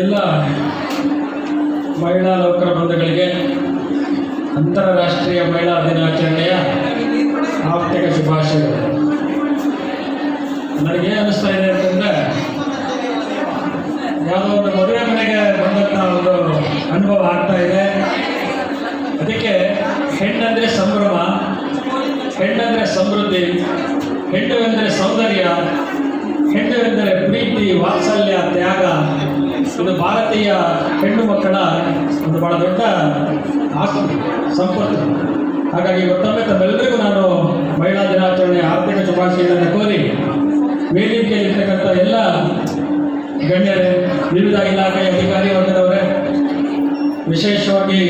ಎಲ್ಲ ಮಹಿಳಾ ನೌಕರ ಬಂಧುಗಳಿಗೆ ಅಂತಾರಾಷ್ಟ್ರೀಯ ಮಹಿಳಾ ದಿನಾಚರಣೆಯ ಆರ್ಥಿಕ ಶುಭಾಶಯಗಳು. ನನಗೇನು ಅನ್ನಿಸ್ತಾ ಇದೆ ಅಂತಂದರೆ, ಯಾವುದೋ ಒಂದು ಮದುವೆ ಮನೆಗೆ ಬಂದಂಥ ಒಂದು ಅನುಭವ ಆಗ್ತಾ ಇದೆ. ಅದಕ್ಕೆ ಹೆಣ್ಣಂದರೆ ಸಂಭ್ರಮ, ಹೆಣ್ಣಂದರೆ ಸಮೃದ್ಧಿ, ಹೆಣ್ಣು ಎಂದರೆ ಸೌಂದರ್ಯ, ಹೆಣ್ಣು ಎಂದರೆ ಪ್ರೀತಿ, ವಾತ್ಸಲ್ಯ, ತ್ಯಾಗ. ಇದು ಭಾರತೀಯ ಹೆಣ್ಣು ಮಕ್ಕಳ ಒಂದು ಬಹಳ ದೊಡ್ಡ ಆಸ್ತಿ, ಸಂಪತ್ತು. ಹಾಗಾಗಿ ಮತ್ತೊಮ್ಮೆ ತಮ್ಮೆಲ್ಲರಿಗೂ ನಾನು ಮಹಿಳಾ ದಿನಾಚರಣೆಯ ಆರ್ಥಿಕ ಶುಭಾಶಯಗಳನ್ನು ಕೋರಿ, ವೇದಿಕೆಯಲ್ಲಿರ್ತಕ್ಕಂಥ ಎಲ್ಲ ಗಣ್ಯರೇ, ವಿವಿಧ ಇಲಾಖೆಯ ಅಧಿಕಾರಿ ವರ್ಗದವರೇ, ವಿಶೇಷವಾಗಿ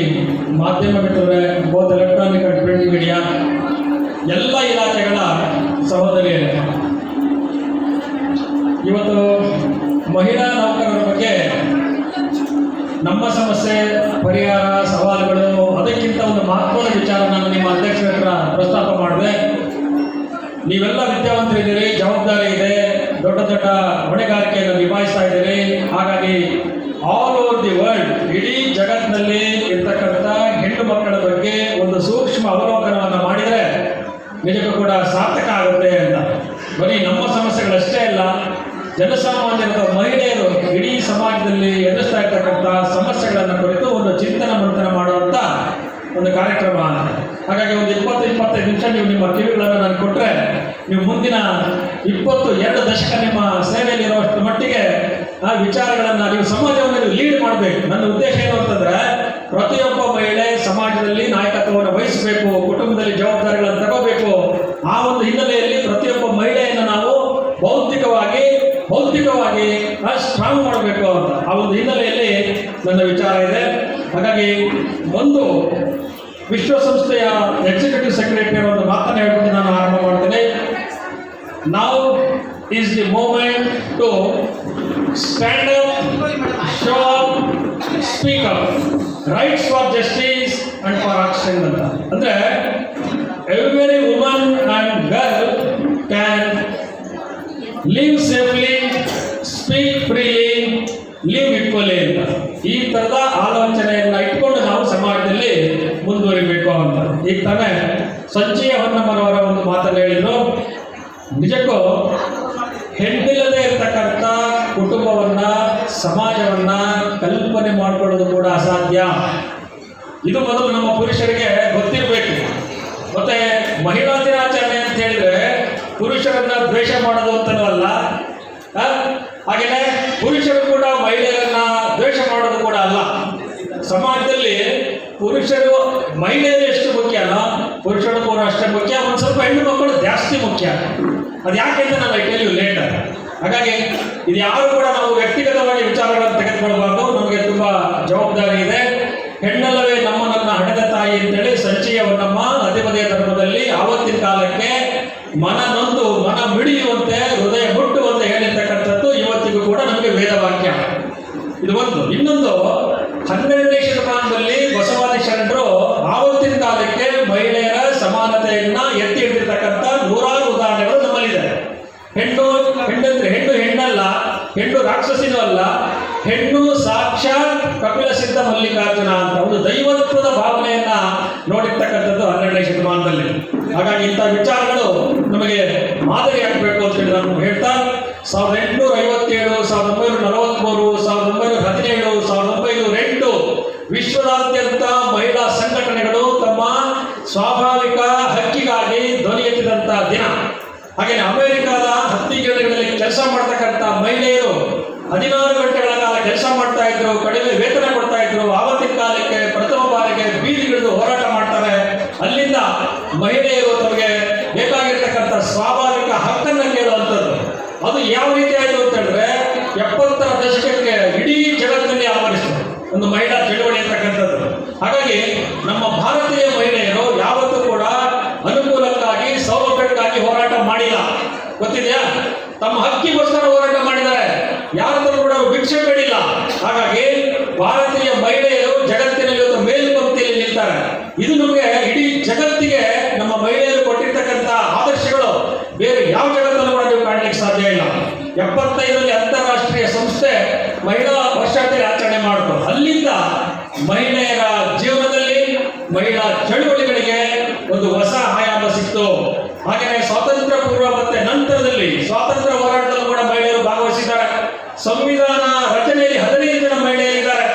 ಮಾಧ್ಯಮ ಮಿತ್ರರೇ, both electronic and print media, ಎಲ್ಲ ಇಲಾಖೆಗಳ ಸಹೋದರಿಯರೇ, ಇವತ್ತು ಮಹಿಳಾ ನೌಕರರ ಬಗ್ಗೆ ನಮ್ಮ ಸಮಸ್ಯೆ, ಪರಿಹಾರ, ಸವಾಲುಗಳು, ಅದಕ್ಕಿಂತ ಒಂದು ಮಹತ್ವದ ವಿಚಾರ ನಾನು ನಿಮ್ಮ ಅಧ್ಯಕ್ಷರ ಹತ್ರ ಪ್ರಸ್ತಾಪ ಮಾಡಿದೆ. ನೀವೆಲ್ಲ ವಿದ್ಯಾವಂತರಿದ್ದೀರಿ, ಜವಾಬ್ದಾರಿ ಇದೆ, ದೊಡ್ಡ ದೊಡ್ಡ ಹೊಣೆಗಾರಿಕೆಯನ್ನು ನಿಭಾಯಿಸ್ತಾ ಇದ್ದೀರಿ. ಹಾಗಾಗಿ ಆಲ್ ಓವರ್ ದಿ ವರ್ಲ್ಡ್, ಇಡೀ ಜಗತ್ತಿನಲ್ಲಿ ಇರ್ತಕ್ಕಂಥ ಹೆಣ್ಣು ಮಕ್ಕಳ ಬಗ್ಗೆ ಒಂದು ಸೂಕ್ಷ್ಮ ಅವಲೋಕನವನ್ನು ಮಾಡಿದರೆ ನಿಜಕ್ಕೂ ಕೂಡ ಸಾರ್ಥಕ ಆಗುತ್ತೆ ಅಂತ. ಬರೀ ನಮ್ಮ ಸಮಸ್ಯೆಗಳಷ್ಟೇ ಅಲ್ಲ, ಜನಸಾಮಾನ್ಯರ ಮಹಿಳೆಯರು ಇಡೀ ಸಮಾಜದಲ್ಲಿ ಎದುರಿಸ್ತಾ ಇರ್ತಕ್ಕಂಥ ಸಮಸ್ಯೆಗಳನ್ನು ಕುರಿತು ಒಂದು ಚಿಂತನ ಮಂಥನ ಮಾಡುವಂಥ ಒಂದು ಕಾರ್ಯಕ್ರಮ. ಹಾಗಾಗಿ ಒಂದು 20-25 ನಿಮಿಷ ನೀವು ನಿಮ್ಮ ಕಿವಿಗಳನ್ನು ನಾನು ಕೊಟ್ಟರೆ, ನೀವು ಮುಂದಿನ 22 ದಶಕ ನಿಮ್ಮ ಸೇವೆಯಲ್ಲಿರುವಷ್ಟು ಮಟ್ಟಿಗೆ ಆ ವಿಚಾರಗಳನ್ನು ನೀವು ಸಮಾಜವನ್ನು ನೀವು ಲೀಡ್ ಮಾಡಬೇಕು. ನನ್ನ ಉದ್ದೇಶ ಏನು ಅಂತಂದರೆ, ಪ್ರತಿಯೊಬ್ಬ ಮಹಿಳೆ ಸಮಾಜದಲ್ಲಿ ನಾಯಕತ್ವವನ್ನು ವಹಿಸಬೇಕು, ಕುಟುಂಬದಲ್ಲಿ ಜವಾಬ್ದಾರಿಗಳನ್ನು ತಗೋಬೇಕು. ಆ ಒಂದು ಹಿನ್ನೆಲೆಯಲ್ಲಿ ಪ್ರತಿಯೊಬ್ಬ ಮಹಿಳೆಯನ್ನು ನಾವು ಭೌತಿಕವಾಗಿ ಸ್ಟ್ರಾಂಗ್ ಮಾಡಬೇಕು ಅಂತ ಆ ಒಂದು ಹಿನ್ನೆಲೆಯಲ್ಲಿ ನನ್ನ ವಿಚಾರ ಇದೆ. ಹಾಗಾಗಿ ಒಂದು ವಿಶ್ವಸಂಸ್ಥೆಯ ಎಕ್ಸಿಕ್ಯೂಟಿವ್ ಸೆಕ್ರೆಟರಿ ಒಂದು ಮಾತನ್ನು ಹೇಳ್ಬಿಟ್ಟು ನಾನು ಆರಂಭ ಮಾಡ್ತೇನೆ. ನಾವು is the moment to stand up, show up, speak up, rights for justice and for action ಅಂತ. ಅಂದರೆ every woman and girl can live safely, speak freely, live equally ಅಂತ. ಈ ಥರದ ಆಲೋಚನೆಯನ್ನು ಇಟ್ಕೊಂಡು ನಾವು ಸಮಾಜದಲ್ಲಿ ಮುಂದುವರಿಬೇಕು ಅಂತ. ಈಗ ತಾನೇ ಸಂಜೀಯ ಹೊನ್ನಮ್ಮನವರ ಒಂದು ಮಾತನ್ನು ಹೇಳಿದರು. ನಿಜಕ್ಕೂ ಹೆಣ್ಣಿಲ್ಲದೆ ಇರತಕ್ಕಂಥ ಕುಟುಂಬವನ್ನು, ಸಮಾಜವನ್ನು ಕಲ್ಪನೆ ಮಾಡಿಕೊಳ್ಳೋದು ಕೂಡ ಅಸಾಧ್ಯ. ಇದು ಮೊದಲು ನಮ್ಮ ಪುರುಷರಿಗೆ ಗೊತ್ತಿರಬೇಕು. ಮತ್ತು ಮಹಿಳಾ ದಿನಾಚರಣೆ ಅಂತ ಹೇಳಿದರೆ ಪುರುಷರನ್ನ ದ್ವೇಷ ಮಾಡೋದು ಅಂತನೂ ಅಲ್ಲ, ಹಾಗೆಯೇ ಪುರುಷರು ಕೂಡ ಮಹಿಳೆಯರನ್ನ ದ್ವೇಷ ಮಾಡೋದು ಕೂಡ ಅಲ್ಲ. ಸಮಾಜದಲ್ಲಿ ಪುರುಷರು, ಮಹಿಳೆಯರು ಎಷ್ಟು ಮುಖ್ಯನೋ ಪುರುಷರು ಕೂಡ ಅಷ್ಟೇ ಮುಖ್ಯ. ಒಂದು ಸ್ವಲ್ಪ ಹೆಣ್ಣು ಮಕ್ಕಳು ಜಾಸ್ತಿ ಮುಖ್ಯ. ಅದು ಯಾಕೆ ಅಂತ ನಾನು ಟೆಲ್ ಯು ಲೇಟರ್. ಹಾಗಾಗಿ ಇದು ಯಾರು ಕೂಡ ನಾವು ವ್ಯಕ್ತಿಗತವಾಗಿ ವಿಚಾರಗಳನ್ನು ತೆಗೆದುಕೊಳ್ಬಾರ್ದು. ನಮಗೆ ತುಂಬ ಜವಾಬ್ದಾರಿ ಇದೆ. ಹೆಣ್ಣಲ್ಲವೇ ನಮ್ಮನನ್ನ ಹಡೆದ ತಾಯಿ ಅಂತೇಳಿ ಸಂಚೀಯ ಹೊನ್ನಮ್ಮ ಅತಿಮದೆಯ ಧರ್ಮದಲ್ಲಿ ಆವತ್ತಿನ ಕಾಲಕ್ಕೆ ಮನ ನೊಂದು, ಮನ ಮಿಡಿಯುವಂತೆ, ಹೃದಯ ಮುಟ್ಟುವಂತೆ ಹೇಳಿರ್ತಕ್ಕಂಥದ್ದು ಇವತ್ತಿಗೂ ಕೂಡ ನಮಗೆ ವೇದವಾಕ್ಯ. ಇದು ಒಂದು. ಇನ್ನೊಂದು, 12ನೇ ಶತಮಾನದಲ್ಲಿ ಬಸವಾದಿ ಶರಣರು ಆವತ್ತಿನ ಕಾಲಕ್ಕೆ ಮಹಿಳೆಯರ ಸಮಾನತೆಯನ್ನ ಎತ್ತಿ ಹಿಡಿದಿರ್ತಕ್ಕಂಥ ನೂರಾರು ಉದಾಹರಣೆಗಳು ನಮ್ಮಲ್ಲಿದೆ. ಹೆಣ್ಣು ಹೆಣ್ಣಲ್ಲ, ಹೆಣ್ಣು ರಾಕ್ಷಸಿನೂ ಅಲ್ಲ, ಹೆಣ್ಣು ಸಾಕ್ಷಾತ್ ಕಪಿಲ ಸಿದ್ಧ ಮಲ್ಲಿಕಾರ್ಜುನ ಅಂತ ಒಂದು ದೈವತ್ವದ ಭಾವನೆಯನ್ನ ನೋಡಿರ್ತಕ್ಕಂಥದ್ದು 12ನೇ ಶತಮಾನದಲ್ಲಿ. ಹಾಗಾಗಿ ಇಂಥ ವಿಚಾರಗಳು ನಮಗೆ ಮಾದರಿ ಆಗಬೇಕು ಅಂತೇಳಿ ನಾನು ಹೇಳ್ತಾ, 1857, 1943, 1917, 1908 ವಿಶ್ವದಾದ್ಯಂತ ಮಹಿಳಾ ಸಂಘಟನೆಗಳು ತಮ್ಮ ಸ್ವಾಭಾವಿಕ ಹಕ್ಕಿಗಾಗಿ ಧ್ವನಿ ಎತ್ತಿದಂಥ ದಿನ. ಹಾಗೆಯೇ ಅಮೆರಿಕದ ಹತ್ತಿಗಿರಣಿಗಳಲ್ಲಿ ಕೆಲಸ ಮಾಡ್ತಕ್ಕಂಥ ಮಹಿಳೆಯರು 16 ಗಂಟೆಗಳ ಕಾಲ ಕೆಲಸ ಮಾಡ್ತಾ ಇದ್ರು, ಕಡಿಮೆ ವೇತನ ಕೊಡ್ತಾ ಇದ್ರು. ಆವತ್ತಿನ ಕಾಲಕ್ಕೆ ಪ್ರಥಮ ಬಾರಿಗೆ ಬೀದಿಗಿಳಿದು ಹೋರಾಟ ಮಾಡ್ತಾರೆ. ಅಲ್ಲಿಂದ ಮಹಿಳೆಯರು ತಮಗೆ ಬೇಕಾಗಿರ್ತಕ್ಕಂಥ ಸ್ವಾಭಾವಿಕ ಹಕ್ಕನ್ನು ಕೇಳುವಂಥದ್ದು. ಅದು ಯಾವ ರೀತಿ ಆಯಿತು ಅಂತ ಹೇಳಿದ್ರೆ, 70ರ ದಶಕಕ್ಕೆ ಇಡೀ ಜಗತ್ತಿನಲ್ಲಿ ಆವರಿಸಿತು ಒಂದು ಮಹಿಳಾ ಚಳವಳಿ ಅಂತಕ್ಕಂಥದ್ದು. ಹಾಗಾಗಿ ನಮ್ಮ ಭಾರತೀಯ ಮಹಿಳೆಯರು ಯಾವತ್ತೂ ಕೂಡ ಅನುಕೂಲಕ್ಕಾಗಿ, ಸೌಲಭ್ಯಕ್ಕಾಗಿ ಹೋರಾಟ ಮಾಡಿಲ್ಲ. ಗೊತ್ತಿದೆಯಾ? ತಮ್ಮ ಹಕ್ಕಿಗೋಸ್ಕರ ಹೋರಾಟ ಮಾಡಿದ್ದಾರೆ. ಯಾರದರೂ ಕೂಡ ಭಿಕ್ಷೆ ಬೇಡಿಲ್ಲ. ಹಾಗಾಗಿ ಭಾರತೀಯ ಮಹಿಳೆಯರು ಜಗತ್ತಿನಲ್ಲಿ ಒಂದು ಮೇಲ್ಪಂಕ್ತಿಯಲ್ಲಿ ನಿಲ್ತಾರೆ. ಇದು ನಮಗೆ ಇಡೀ ಜಗತ್ತಿಗೆ ನಮ್ಮ ಮಹಿಳೆಯರು ಕೊಟ್ಟಿರ್ತಕ್ಕಂಥ ಆದರ್ಶಗಳು ಬೇರೆ ಯಾವ ಜಗತ್ತಲ್ಲೂ ಕೂಡ ನೀವು ಕಾಣಲಿಕ್ಕೆ ಸಾಧ್ಯ ಇಲ್ಲ. 75ರಲ್ಲಿ ಅಂತಾರಾಷ್ಟ್ರೀಯ ಸಂಸ್ಥೆ ಮಹಿಳಾ ವರ್ಷ ವರ್ಷದಲ್ಲಿ ಆಚರಣೆ ಮಾಡಿದ್ರು. ಅಲ್ಲಿಂದ ಮಹಿಳೆಯರ ಜೀವನದಲ್ಲಿ ಮಹಿಳಾ ಚಳುವಳಿಗಳಿಗೆ ಒಂದು ಹೊಸ ಆಯಾಮ ಸಿಕ್ತು. ಹಾಗೆಯೇ ಸ್ವಾತಂತ್ರ್ಯ ಪೂರ್ವ ಮತ್ತೆ ನಂತರದಲ್ಲಿ ಸ್ವಾತಂತ್ರ್ಯ ಹೋರಾಟದಲ್ಲೂ ಕೂಡ ಮಹಿಳೆಯರು ಭಾಗವಹಿಸಿದ್ದಾರೆ. ಸಂವಿಧಾನ ರಚನೆಯಲ್ಲಿ 15 ಜನ ಮಹಿಳೆಯರಿದ್ದಾರೆ.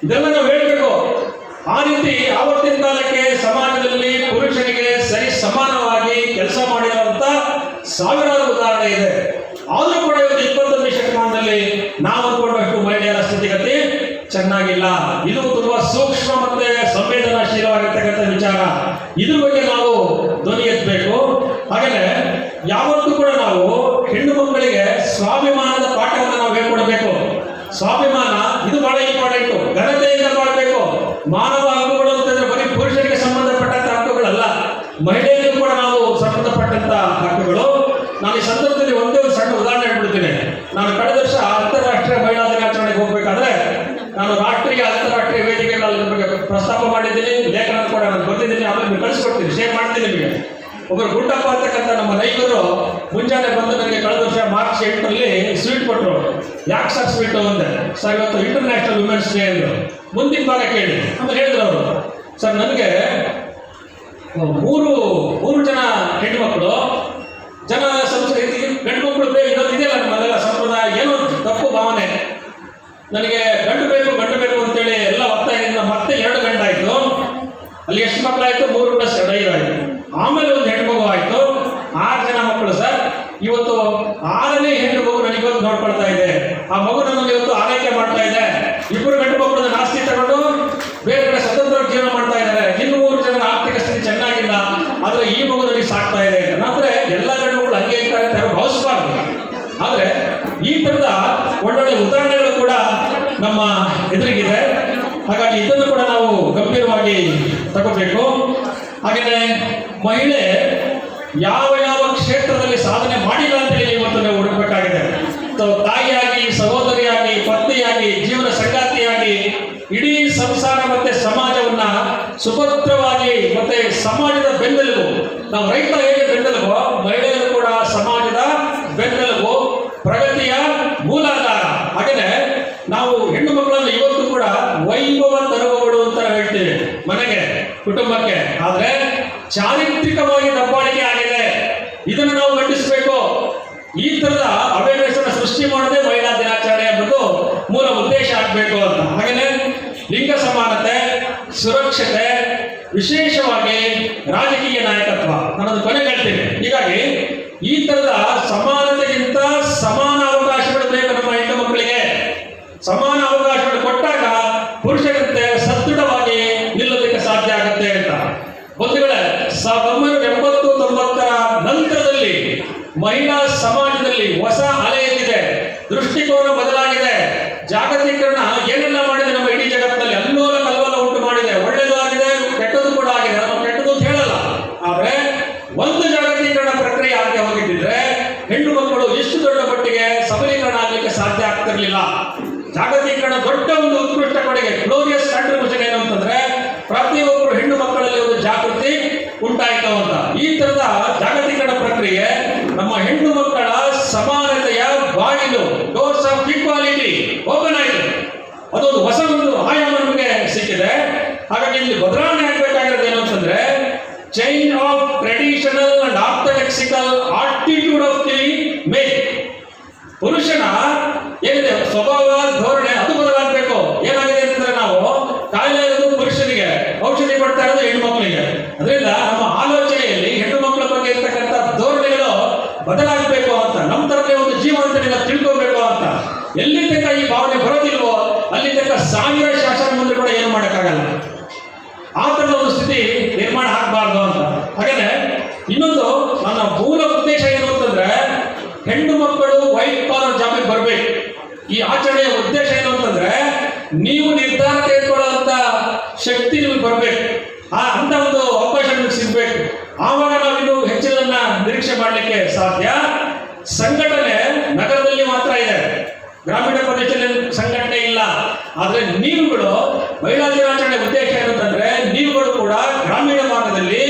ಇದೆಲ್ಲ ನಾವು ಹೇಳ್ಬೇಕು. ಆ ರೀತಿ ಆವತ್ತಿನ ಕಾಲಕ್ಕೆ ಸಮಾಜದಲ್ಲಿ ಪುರುಷನಿಗೆ ಸರಿ ಸಮಾನವಾಗಿ ಕೆಲಸ ಮಾಡಿರುವಂತ ಸಾವಿರಾರು ಉದಾಹರಣೆ ಇದೆ. ಆದರೂ ಕೂಡ ಇವತ್ತು 21ನೇ ಶತಮಾನದಲ್ಲಿ ನಾವು ಅಂದ್ಕೊಂಡಷ್ಟು ಮಹಿಳೆಯರ ಸ್ಥಿತಿಗತಿ ಚೆನ್ನಾಗಿಲ್ಲ. ಇದು ತುಂಬಾ ಸೂಕ್ಷ್ಮ ಮತ್ತೆ ಸಂವೇದನಾಶೀಲವಾಗಿರ್ತಕ್ಕಂಥ ವಿಚಾರ. ಇದ್ರ ಬಗ್ಗೆ ನಾವು ಧ್ವನಿ ಎತ್ತಬೇಕು. ಹಾಗೆಯೇ ಯಾವತ್ತೂ ಕೂಡ ನಾವು ಹೆಣ್ಣು ಮಕ್ಕಳಿಗೆ ಸ್ವಾಭಿಮಾನದ ಪಾಠವನ್ನು ನಾವು ಹೇಳ್ಕೊಡ್ಬೇಕು. ಸ್ವಾಭಿಮಾನ ಇದು ಬಹಳ ಇಂಪಾರ್ಟೆಂಟ್. ಘನತೆಯಿಂದ ಮಾಡಬೇಕು. ಮಾನವ ಹಕ್ಕುಗಳು ಅಂತಂದ್ರೆ ಬರೀ ಪುರುಷರಿಗೆ ಸಂಬಂಧಪಟ್ಟಂತ ಹಕ್ಕುಗಳಲ್ಲ, ಮಹಿಳೆಯರಿಗೂ ಕೂಡ ನಾವು ಸಂಬಂಧಪಟ್ಟಂತ ಹಕ್ಕುಗಳು. ನಾನು ಈ ಸಂದರ್ಭದಲ್ಲಿ ಒಂದೇ ಒಂದು ಸಣ್ಣ ಉದಾಹರಣೆ ಹೇಳ್ಬಿಡ್ತೀನಿ. ನಾನು ಕಳೆದ ವರ್ಷ ಅಂತಾರಾಷ್ಟ್ರೀಯ ಮಹಿಳಾ ದಿನಾಚರಣೆಗೆ ಹೋಗ್ಬೇಕಾದ್ರೆ ನಾನು ರಾಷ್ಟ್ರೀಯ ಅಂತಾರಾಷ್ಟ್ರೀಯ ವೇದಿಕೆಗಳ ಬಗ್ಗೆ ಪ್ರಸ್ತಾಪ ಮಾಡಿದ್ದೀನಿ. ಲೇಖನ ಕೂಡ ನಾನು ಬರ್ತಿದ್ದೀನಿ. ಆಮೇಲೆ ನೀವು ಕಳಿಸ್ಕೊಡ್ತೀನಿ, ಶೇರ್ ಮಾಡ್ತೀನಿ ನಿಮಗೆ. ಒಬ್ಬರು ಗುಂಡಪ್ಪ ಅಂತಕ್ಕಂಥ ನಮ್ಮ ನೈಬರು ಮುಂಜಾನೆ ಬಂದು ನನಗೆ ಕಳೆದ ವರ್ಷ ಮಾರ್ಚ್ 8ರಲ್ಲಿ ಸ್ವೀಟ್ ಕೊಟ್ಟರು. ಯಾಕೆ ಸರ್ ಸ್ವೀಟು ಅಂದೆ. ಸರ್ ಇವತ್ತು ಇಂಟರ್ನ್ಯಾಷನಲ್ ವುಮೆನ್ಸ್ ಡೇ ಅಂದರು. ಮುಂದಿನ ಭಾಗ ಕೇಳಿ. ಆಮೇಲೆ ಹೇಳಿದ್ರು ಅವರು, ಸರ್ ನನಗೆ ಮೂರು ಜನ ಹೆಣ್ಮಕ್ಳು ಜನ ಸಂಸ್ಕೃತಿ ಗಂಡು ಮಕ್ಕಳು ಬೇಕು, ಇನ್ನೊಂದು ಇದೆಯಲ್ಲ ನಮ್ಮೆಲ್ಲ ಸಂಪ್ರದಾಯ, ಏನೋ ತಪ್ಪು ಭಾವನೆ. ನನಗೆ ಗಂಡು ಬೇಕು ಅಂತೇಳಿ ಎಲ್ಲ ಒತ್ತಾಯದಿಂದ ಮತ್ತೆ 2 ಗಂಟಾಯಿತು. ಅಲ್ಲಿ ಎಷ್ಟು ಮಕ್ಕಳಾಯಿತು? 3 + 2 5 ಆಯಿತು. ಆಮೇಲೆ ಒಂದು ಹೆಣ್ಣು ಮಗು ಆಯಿತು. 6 ಜನ ಮಕ್ಕಳು ಸರ್. ಇವತ್ತು 6ನೇ ಹೆಣ್ಣು ಮಗು ನನಗಿವತ್ತು ನೋಡ್ಕೊಳ್ತಾ ಇದೆ. ಆ ಮಗು ನಮ್ಮನ್ನು ಇವತ್ತು ಆರೈಕೆ ಮಾಡ್ತಾ ಇದೆ. 2 ಗಂಡು ಮಕ್ಕಳನ್ನ ಆಸ್ತಿ ತಗೊಂಡು ಬೇರೆ ಕಡೆ ಸ್ವತಂತ್ರ ಜೀವನ ಮಾಡ್ತಾ ಇದ್ದಾರೆ. ಇನ್ನು 3 ಜನರ ಆರ್ಥಿಕ ಸ್ಥಿತಿ ಚೆನ್ನಾಗಿಲ್ಲ, ಆದ್ರೆ ಈ ಮಗು ನನಗೆ ಸಾಕ್ತಾ ಇದೆ. ಅಂದ್ರೆ ಎಲ್ಲ ಗಂಡು ಮಕ್ಕಳು ಹಂಗೆ ಇರ್ತಾರೆ ಅಂತ ಯಾರು ಭಾವಿಸಬಾರ್ದು. ಆದ್ರೆ ಈ ತರದ ಒಳ್ಳೊಳ್ಳೆ ಉದಾಹರಣೆಗಳು ಕೂಡ ನಮ್ಮ ಎದುರಿಗಿದೆ. ಹಾಗಾಗಿ ಇದನ್ನು ಕೂಡ ನಾವು ಗಂಭೀರವಾಗಿ ತಗೋಬೇಕು. ಹಾಗೆಯೇ ಮಹಿಳೆ ಯಾವ ಕ್ಷೇತ್ರದಲ್ಲಿ ಸಾಧನೆ ಮಾಡಿಲ್ಲ ಅಂತ ಹೇಳಿ ಇವತ್ತು ನಾವು ಹುಡುಕಬೇಕಾಗಿದೆ. ತಾಯಿಯಾಗಿ, ಸಹೋದರಿಯಾಗಿ, ಪತ್ನಿಯಾಗಿ, ಜೀವನ ಸಂಗಾತಿಯಾಗಿ ಇಡೀ ಸಂಸಾರ ಮತ್ತೆ ಸಮಾಜವನ್ನ ಸುಭದ್ರವಾಗಿ ಮತ್ತೆ ಸಮಾಜದ ಬೆನ್ನೆಲುಬು. ನಾವು ರೈತ ಹೇಗೆ ಬೆನ್ನೆಲುಬು, ಮಹಿಳೆಯರು ಕೂಡ ಸಮಾಜದ ಬೆನ್ನೆಲುಬು, ಪ್ರಗತಿಯ ಮೂಲಾಧಾರ. ಹಾಗೆಯೇ ನಾವು ಹೆಣ್ಣು ಮಕ್ಕಳನ್ನು ಇವತ್ತು ಕೂಡ ವೈಭವ ತರುವವಳು ಅಂತ ಹೇಳ್ತೀವಿ ಮನೆಗೆ, ಕುಟುಂಬಕ್ಕೆ. ಆದ್ರೆ ಚಾರಿತ್ರಿಕವಾಗಿ ದಬ್ಬಾಳಿಕೆ ಆಗಿದೆ. ಇದನ್ನು ನಾವು ಖಂಡಿಸಬೇಕು. ಈ ತರದ ಅವೇರ್ನೆಸ್ ಅನ್ನು ಸೃಷ್ಟಿ ಮಾಡದೆ ಮಹಿಳಾ ದಿನಾಚರಣೆ ಎಂಬುದು ಮೂಲ ಉದ್ದೇಶ ಆಗಬೇಕು ಅಂತ. ಹಾಗೆಯೇ ಲಿಂಗ ಸಮಾನತೆ, ಸುರಕ್ಷತೆ, ವಿಶೇಷವಾಗಿ ರಾಜಕೀಯ ನಾಯಕತ್ವ, ನಾನದು ಕೊನೆಗೆ ಹೇಳ್ತೀನಿ. ಹೀಗಾಗಿ ಈ ತರದ ಸಮಾನತೆಗಿಂತ ಸಮಾನ ಅವಕಾಶಗಳು ಬೇಕು ನಮ್ಮ ಹೆಣ್ಣು ಮಕ್ಕಳಿಗೆ. ಸಮಾನ ಅವಕಾಶಗಳು ಕೊಟ್ಟಾಗ ಪುರುಷರಂತೆ ಸದೃಢವಾಗಿ ನಿಲ್ಲೋದಕ್ಕೆ ಸಾಧ್ಯ ಆಗುತ್ತೆ ಅಂತ. ಬಂಧುಗಳೇ, 1980-90ರ ನಂತರದಲ್ಲಿ ಮಹಿಳಾ ಸಮಾಜದಲ್ಲಿ ಹೊಸ ಅಲೆ ಎದ್ದಿದೆ. ದೃಷ್ಟಿಕೋನ ಬದಲಾಗಿದೆ. ಜಾಗತೀಕರಣ ಏನೆಲ್ಲ ಮಾಡಿದೆ ನಮ್ಮ ಇಡೀ ಜಗತ್ತಿನಲ್ಲಿ, ಅಲ್ಲೋಲ ಕಲ್ಲೋಲ ಉಂಟು ಮಾಡಿದೆ. ಒಳ್ಳೆಯದು ಆಗಿದೆ, ಕೆಟ್ಟದ್ದು ಕೂಡ ಆಗಿದೆ. ನಾವು ಕೆಟ್ಟದ್ದು ಅಂತ ಹೇಳಲ್ಲ. ಆದ್ರೆ ಒಂದು ಜಾಗತೀಕರಣ ಪ್ರಕ್ರಿಯೆ ಆಗದೆ ಹೋಗಿದ್ದಿದ್ರೆ ಹೆಣ್ಣು ಮಕ್ಕಳು ಎಷ್ಟು ದೊಡ್ಡ ಮಟ್ಟಿಗೆ ಸಬಲೀಕರಣ ಆಗಲಿಕ್ಕೆ ಸಾಧ್ಯ ಆಗ್ತಿರ್ಲಿಲ್ಲ. ಜಾಗತೀಕರಣ ದೊಡ್ಡ ಒಂದು ಉತ್ಕೃಷ್ಟ ಕೊಡುಗೆ, ಗ್ಲೋರಿಯಸ್ ಕಾಂಟ್ರಿಬ್ಯೂಷನ್ ಏನು ಅಂತಂದ್ರೆ ಪ್ರತಿಯೊಬ್ಬರು ಹೆಣ್ಣು ಮಕ್ಕಳಲ್ಲಿ ಒಂದು ಜಾಗೃತಿ ಉಂಟಾಯಿತು ಅಂತ. ಈ ತರದ ಜಾಗತೀಕರಣ ಪ್ರಕ್ರಿಯೆ ನಮ್ಮ ಹೆಣ್ಣು ಮಕ್ಕಳ ಸಮಾನತೆಯ ಬಾಗಿಲು, ಡೋರ್ಸ್ ಆಫ್ ಈಕ್ವಾಲಿಟಿ ಓಪನ್ ಆಯಿತು. ಅದೊಂದು ಹೊಸ ಒಂದು ಆಯಾಮ ನಮಗೆ ಸಿಕ್ಕಿದೆ. ಹಾಗಾಗಿ ಇಲ್ಲಿ ಬದಲಾವಣೆ ಆಗಬೇಕಾಗಿರೋದು ಏನು ಅಂತಂದ್ರೆ change of traditional and orthodoxical attitude of the male. ಪುರುಷನ ಏನಿದೆ ಸ್ವಭಾವ, ಧೋರಣೆ ಅದು ಬದಲಾಗಬೇಕು. ಏನಾಗಿದೆ ಅಂತಂದ್ರೆ ನಾವು ಕಾಯಿಲೆ ಇರೋದು ಪುರುಷನಿಗೆ, ಔಷಧಿ ಕೊಡ್ತಾ ಇರೋದು ಹೆಣ್ಣು ಮಕ್ಕಳಿಗೆ. ಅದರಿಂದ ನಮ್ಮ ಆಲೋಚನೆಯಲ್ಲಿ ಹೆಣ್ಣು ಮಕ್ಕಳ ಬಗ್ಗೆ ಇರ್ತಕ್ಕಂಥ ಧೋರಣೆಗಳು ಬದಲಾಗಬೇಕು ಅಂತ, ನಮ್ಮ ತರನೇ ಒಂದು ಜೀವ ಅಂತ ನಾವು ತಿಳ್ಕೋಬೇಕು ಅಂತ. ಎಲ್ಲಿ ತನಕ ಈ ಭಾವನೆ ಬರೋದಿಲ್ವೋ ಅಲ್ಲಿ ತನಕ 1000 ಶಾಸನ ಮುಂದೆ ಕೂಡ ಏನು ಮಾಡೋಕ್ಕಾಗಲ್ಲ. ಆ ಥರದ ಒಂದು ಸ್ಥಿತಿ ನಿರ್ಮಾಣ ಆಗಬಾರ್ದು ಅಂತ. ಹಾಗೇನೆ ಇನ್ನೊಂದು ನನ್ನ ಮೂಲ ಉದ್ದೇಶ ಏನು ಅಂತಂದ್ರೆ ಹೆಣ್ಣು ಮಕ್ಕಳು ವೈಟ್ ಕಾಲರ್ ಜಾಬಿಗೆ ಬರಬೇಕು. ಈ ಆಚರಣೆಯ ಉದ್ದೇಶ ಏನು ಅಂತಂದ್ರೆ ನೀವು ನಿರ್ಧಾರ ತೆಗೆದುಕೊಳ್ಳುವಂತ ಶಕ್ತಿ ನಿಮಗೆ ಬರಬೇಕು. ಅಂತ ಒಂದು ಅವಕಾಶ ನಿಮಗೆ ಸಿಗ್ಬೇಕು. ಆವಾಗ ನಾವು ಇನ್ನು ಹೆಚ್ಚಿನದನ್ನ ನಿರೀಕ್ಷೆ ಮಾಡಲಿಕ್ಕೆ ಸಾಧ್ಯ. ಸಂಘಟನೆ ನಗರದಲ್ಲಿ ಮಾತ್ರ ಇದೆ, ಗ್ರಾಮೀಣ ಪ್ರದೇಶದಲ್ಲಿ ಸಂಘಟನೆ ಇಲ್ಲ. ಆದ್ರೆ ನೀವುಗಳು ಮಹಿಳಾ ದಿನಾಚರಣೆ ಉದ್ದೇಶ ಏನಂತಂದ್ರೆ ನೀವುಗಳು ಕೂಡ ಗ್ರಾಮೀಣ ಭಾಗದಲ್ಲಿ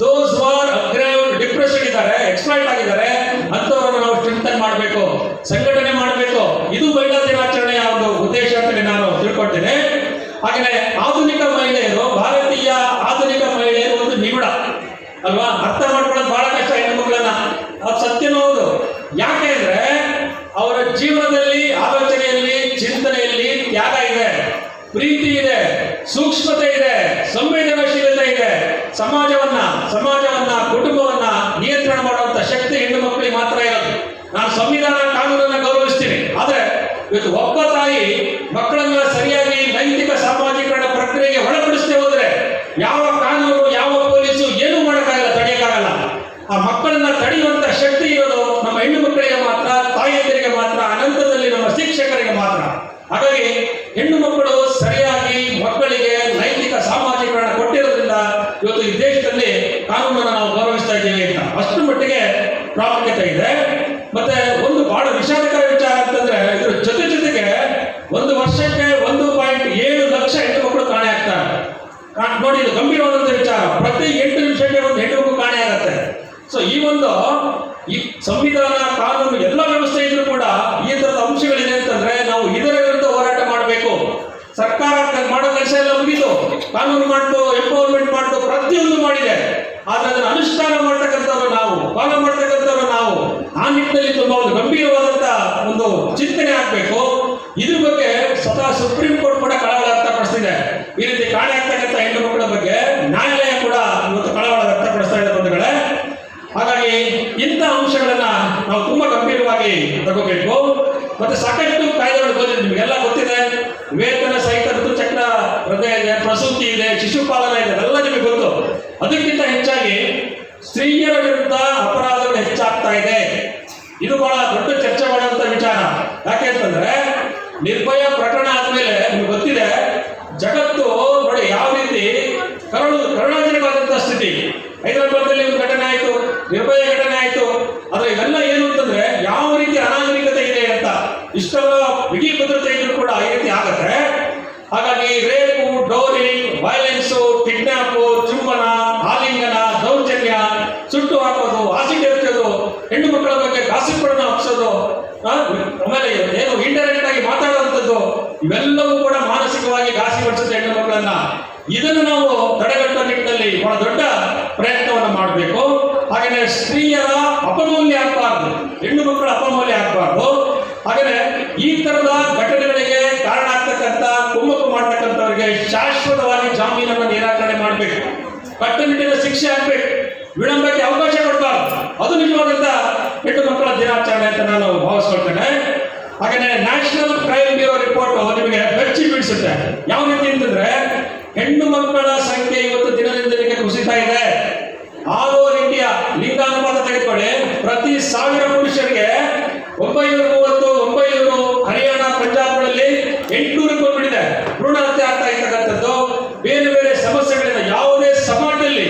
ದೋಸ್ ಆರ್ ಅಗ್ರೇವ್ಡ್ ಡಿಪ್ರೆಸ್ಡ್ ಇದ್ದಾರೆ, ಎಕ್ಸ್ಪ್ಲಾಯ್ಟ್ ಆಗಿದ್ದಾರೆ, ಅಂತವರನ್ನು ನಾವು ಸ್ಟ್ರೆಂಥನ್ ಮಾಡಬೇಕು, ಸಂಘಟನೆ ಮಾಡಬೇಕು. ಇದು ಮಹಿಳಾ ದಿನಾಚರಣೆಯ ಒಂದು ಉದ್ದೇಶ ಅಂತ ಇಷ್ಟಪಡ್ತೇನೆ. ಹಾಗೆಯೇ ಆಧುನಿಕ ಮಹಿಳೆಯರು, ಭಾರತೀಯ ಆಧುನಿಕ ಮಹಿಳೆಯರು ಒಂದು ನಿಗೂಢ ಅಲ್ವಾ, ಅರ್ಥ ಮಾಡ್ಕೊಳ್ಳೋದು ಬಹಳ ಕಷ್ಟ ಹೆಣ್ಣು ಮಕ್ಕಳನ್ನ. ಅದು ಸತ್ಯನೂ ಹೌದು. ಯಾಕೆ ಅಂದ್ರೆ ಅವರ ಜೀವನದಲ್ಲಿ, ಆಲೋಚನೆಯಲ್ಲಿ, ಚಿಂತನೆಯಲ್ಲಿ ತ್ಯಾಗ ಇದೆ, ಪ್ರೀತಿ ಇದೆ, ಸೂಕ್ಷ್ಮತೆ ಇದೆ, ಸಂವೇದನಾಶೀಲತೆ ಇದೆ. ಸಮಾಜವನ್ನ ಕುಟುಂಬವನ್ನ ನಿಯಂತ್ರಣ ಮಾಡುವಂತ ಶಕ್ತಿ ಹೆಣ್ಣು ಮಕ್ಕಳಿಗೆ ಮಾತ್ರ ಇರೋದು. ನಾನು ಸಂವಿಧಾನ ಕಾನೂನನ್ನ ಗೌರವಿಸ್ತೀನಿ, ಆದ್ರೆ ಇವತ್ತು ಒಬ್ಬ ತಾಯಿ ಮಕ್ಕಳನ್ನ ಸರಿಯಾಗಿ ನೈತಿಕ ಸಾಮಾಜಿಕರಣ ಪ್ರಕ್ರಿಯೆಗೆ ಒಳಪಡಿಸದೆ ಹೋದ್ರೆ ಯಾವ ಕಾನೂನು, ಯಾವ ಪೊಲೀಸು ಏನೂ ಮಾಡೋಕ್ಕಾಗಲ್ಲ, ತಡೆಯಕ್ಕಾಗಲ್ಲ. ಆ ಮಕ್ಕಳನ್ನ ತಡೆಯುವಂತ ಶಕ್ತಿ ಇರೋದು ನಮ್ಮ ಹೆಣ್ಣು ಮಕ್ಕಳಿಗೆ ಮಾತ್ರ, ತಾಯಿಯಂದಿರಿಗೆ ಮಾತ್ರ, ಅನಂತದಲ್ಲಿ ನಮ್ಮ ಶಿಕ್ಷಕರಿಗೆ ಮಾತ್ರ. ಹಾಗಾಗಿ ಹೆಣ್ಣು ಮಕ್ಕಳು ಸರಿಯಾಗಿ ಮಕ್ಕಳಿಗೆ ನೈತಿಕ ಸಾಮಾಜಿಕರಣ ಕೊಟ್ಟಿರೋದ್ರಿಂದ ಇವತ್ತು ಈ ದೇಶದಲ್ಲಿ ಕಾನೂನನ್ನು ನಾವು ಗೌರವಿಸ್ತಾ ಇದ್ದೀವಿ ಅಂತ ಅಷ್ಟು ಮಟ್ಟಿಗೆ ಪ್ರಾಮುಖ್ಯತೆ ಇದೆ. ಮತ್ತೆ ಒಂದು ಬಹಳ ವಿಷಾದಕರ ವಿಚಾರ ಅಂತಂದ್ರೆ, ಇದ್ರ ಜೊತೆಗೆ ಒಂದು ವರ್ಷಕ್ಕೆ 1.7 ಲಕ್ಷ ಹೆಣ್ಣು ಮಕ್ಕಳು ಕಾಣೆ ಆಗ್ತಾರೆ. ನೋಡಿ, ಇದು ಗಂಭೀರವಾದಂತ ವಿಚಾರ. ಪ್ರತಿ 8 ನಿಮಿಷಕ್ಕೆ ಒಂದು ಹೆಣ್ಣು ಮಕ್ಕಳು ಕಾಣೆ ಆಗುತ್ತೆ. ಸೊ ಈ ಸಂವಿಧಾನ, ಕಾನೂನು ಎಲ್ಲ ವ್ಯವಸ್ಥೆ ಇದ್ರೂ ಕೂಡ ಈ ತರದ ಅಂಶಗಳಿದೆ ಅಂತಂದ್ರೆ ನಾವು ಇದರ ವಿರುದ್ಧ ಹೋರಾಟ ಮಾಡಬೇಕು. ಸರ್ಕಾರ ಮಾಡೋ ಕೆಲಸ ಎಲ್ಲ ಮುಗಿದು, ಕಾನೂನು ಮಾಡ್ತು, ಎಂಪವರ್ಮೆಂಟ್ ಮಾಡ್ತು, ಪ್ರತಿಯೊಂದು ಮಾಡಿದೆ. ಆದ್ರೆ ಅದನ್ನು ಅನುಷ್ಠಾನ ಮಾಡ್ತಕ್ಕಂಥವ್ರು ನಾವು, ಫಾಲೋ ಮಾಡ್ತಕ್ಕಂಥವ್ರು ನಾವು. ಆ ನಿಟ್ಟಿನಲ್ಲಿ ತುಂಬಾ ಒಂದು ಗಂಭೀರವಾದಂತ ಒಂದು ಚಿಂತನೆ ಆಗ್ಬೇಕು. ಇದ್ರ ಬಗ್ಗೆ ಸ್ವತಃ ಸುಪ್ರೀಂ ಕೋರ್ಟ್ ಕೂಡ ಕಳವಳ ವ್ಯಕ್ತಪಡಿಸ್ತಿದೆ. ಈ ರೀತಿ ಕಾಣೆ ಆಗ್ತಕ್ಕಂಥ ಹೆಣ್ಣು ಮಕ್ಕಳ ಬಗ್ಗೆ ನ್ಯಾಯಾಲಯ ಕೂಡ ಇವತ್ತು ಕಳವಳ ವ್ಯಕ್ತಪಡಿಸ್ತಾ ಇದೆ ಬಂಧುಗಳೇ. ಹಾಗಾಗಿ ಇಂಥ ಅಂಶಗಳನ್ನ ನಾವು ತುಂಬಾ ಗಂಭೀರವಾಗಿ ತಗೋಬೇಕು. ಮತ್ತೆ ಸಾಕಷ್ಟು ಕಾಯ್ದೆಗಳು ಬಂದಿದೆ, ನಿಮಗೆಲ್ಲ ಗೊತ್ತಿದೆ. ವೇತನ ಸಹಿತ ಋತುಚಕ್ರ ಹೃದಯ ಇದೆ, ಪ್ರಸೂತಿ ಇದೆ, ಶಿಶುಪಾಲನ ಇದೆ, ಎಲ್ಲ ನಿಮಗೆ ಗೊತ್ತು. ಅದಕ್ಕಿಂತ ಹೆಚ್ಚಾಗಿ ಸ್ತ್ರೀಯರ ವಿರುದ್ಧ ಅಪರಾಧಗಳು ಹೆಚ್ಚಾಗ್ತಾ ಇದೆ. ಇದು ಬಹಳ ದೊಡ್ಡ ಚರ್ಚೆ ಮಾಡುವಂತ ವಿಚಾರ. ಯಾಕೆ ಅಂತಂದ್ರೆ ನಿರ್ಭಯ ಪ್ರಕರಣ ಆದ್ಮೇಲೆ ನಿಮ್ಗೆ ಗೊತ್ತಿದೆ, ಜಗತ್ತು ನೋಡಿ ಯಾವ ರೀತಿ ಕರುಣಾಜನಕವಾದಂತಹ ಸ್ಥಿತಿ. ಹೈದರಾಬಾದ್ನಲ್ಲಿ ಒಂದು ಘಟನೆ ಆಯ್ತು, ನಿರ್ಭಯ ಘಟನೆ ಆಯ್ತು. ಆದ್ರೆ ಇವೆಲ್ಲ ಏನು ಅಂತಂದ್ರೆ ಯಾವ ರೀತಿ ಅನಾಗರಿಕತೆ ಇದೆ ಅಂತ. ಇಷ್ಟೆಲ್ಲ ಬಿಗಿ ಭದ್ರತೆ ಇದ್ರೂ ಕೂಡ ಈ ರೀತಿ ಆಗತ್ತೆ. ಹಾಗಾಗಿ ರೇಪು, ಡೋರಿ, ವೈಲೆನ್ಸು, ಕಿಡ್ನಾಪು, ಚುಂಬನ, ಆಲಿಂಗನ, ದೌರ್ಜನ್ಯ, ಸುಟ್ಟು ಹಾಕೋದು, ಆಸಿಡ್ ಎರ್ಚೋದು, ಹೆಣ್ಣು ಮಕ್ಕಳ ಬಗ್ಗೆ ಗಾಸಿಪ್ಗಳನ್ನ ಹಬ್ಸೋದು, ಆಮೇಲೆ ಏನು ಇಂಡೈರೆಕ್ಟ್ ಆಗಿ ಮಾತಾಡುವಂಥದ್ದು, ಇವೆಲ್ಲವೂ ಕೂಡ ಮಾನಸಿಕವಾಗಿ ಘಾಸಿ ಪಡಿಸುತ್ತೆ ಹೆಣ್ಣು ಮಕ್ಕಳನ್ನ. ಇದನ್ನು ನಾವು ತಡೆಗಟ್ಟುವ ನಿಟ್ಟಿನಲ್ಲಿ ಬಹಳ ದೊಡ್ಡ ಪ್ರಯತ್ನವನ್ನು ಮಾಡಬೇಕು. ಹಾಗೆಯೇ ಸ್ತ್ರೀಯರ ಅಪಮೌಲ್ಯ ಆಗಬಾರ್ದು, ಹೆಣ್ಣು ಮಕ್ಕಳ ಅಪಮೌಲ್ಯ ಆಗಬಾರ್ದು. ಹಾಗೆಯೇ ಈ ತರದ ಘಟನೆಗಳಿಗೆ ಕಾರಣ ಆಗ್ತಕ್ಕಂಥ, ಕುಮ್ಮಕ್ಕು ಮಾಡ್ತಕ್ಕಂಥವ್ರಿಗೆ ಶಾಶ್ವತವಾಗಿ ಜಾಮೀನನ್ನು ನಿರಾಕರಣೆ ಮಾಡಬೇಕು, ಕಟ್ಟುನಿಟ್ಟಿನ ಶಿಕ್ಷೆ ಆಗ್ಬೇಕು, ವಿಳಂಬಕ್ಕೆ ಅವಕಾಶ ಕೊಡಬಾರ್ದು. ಅದು ನಿಜವಾದಂತ ಹೆಣ್ಣು ಮಕ್ಕಳ ದಿನಾಚರಣೆ ಅಂತ ನಾನು ಭಾವಿಸ್ಕೊಳ್ತೇನೆ. ಹಾಗೆಯೇ ನ್ಯಾಷನಲ್ ಕ್ರೈಮ್ ಬ್ಯೂರೋ ರಿಪೋರ್ಟ್ ನಿಮಗೆ ಬೆಚ್ಚಿ ಬೀಳಿಸುತ್ತೆ. ಯಾವ ರೀತಿ ಅಂತಂದ್ರೆ ಹೆಣ್ಣು ಮಕ್ಕಳ ಸಂಖ್ಯೆ ಇವತ್ತು ದಿನದಿಂದ ದಿನಕ್ಕೆ ಕುಸಿತಾ ಇದೆ. ಆಲ್ ಓವರ್ ಇಂಡಿಯಾ ಲಿಂಗಾನುಪಾತ ತೆಗೆದುಕೊಳ್ಳಿ, ಪ್ರತಿ 1000 ಪುರುಷರಿಗೆ 930, 900 ಹರಿಯಾಣ, ಪಂಜಾಬ್ಗಳಲ್ಲಿ 800 ಬಂದ್ಬಿಟ್ಟಿದೆ. ಭ್ರೂಣ ಹತ್ಯೆ ಆಗ್ತಾ ಇರ್ತಕ್ಕಂಥದ್ದು, ಬೇರೆ ಬೇರೆ ಸಮಸ್ಯೆಗಳಿಂದ. ಯಾವುದೇ ಸಮಾಜದಲ್ಲಿ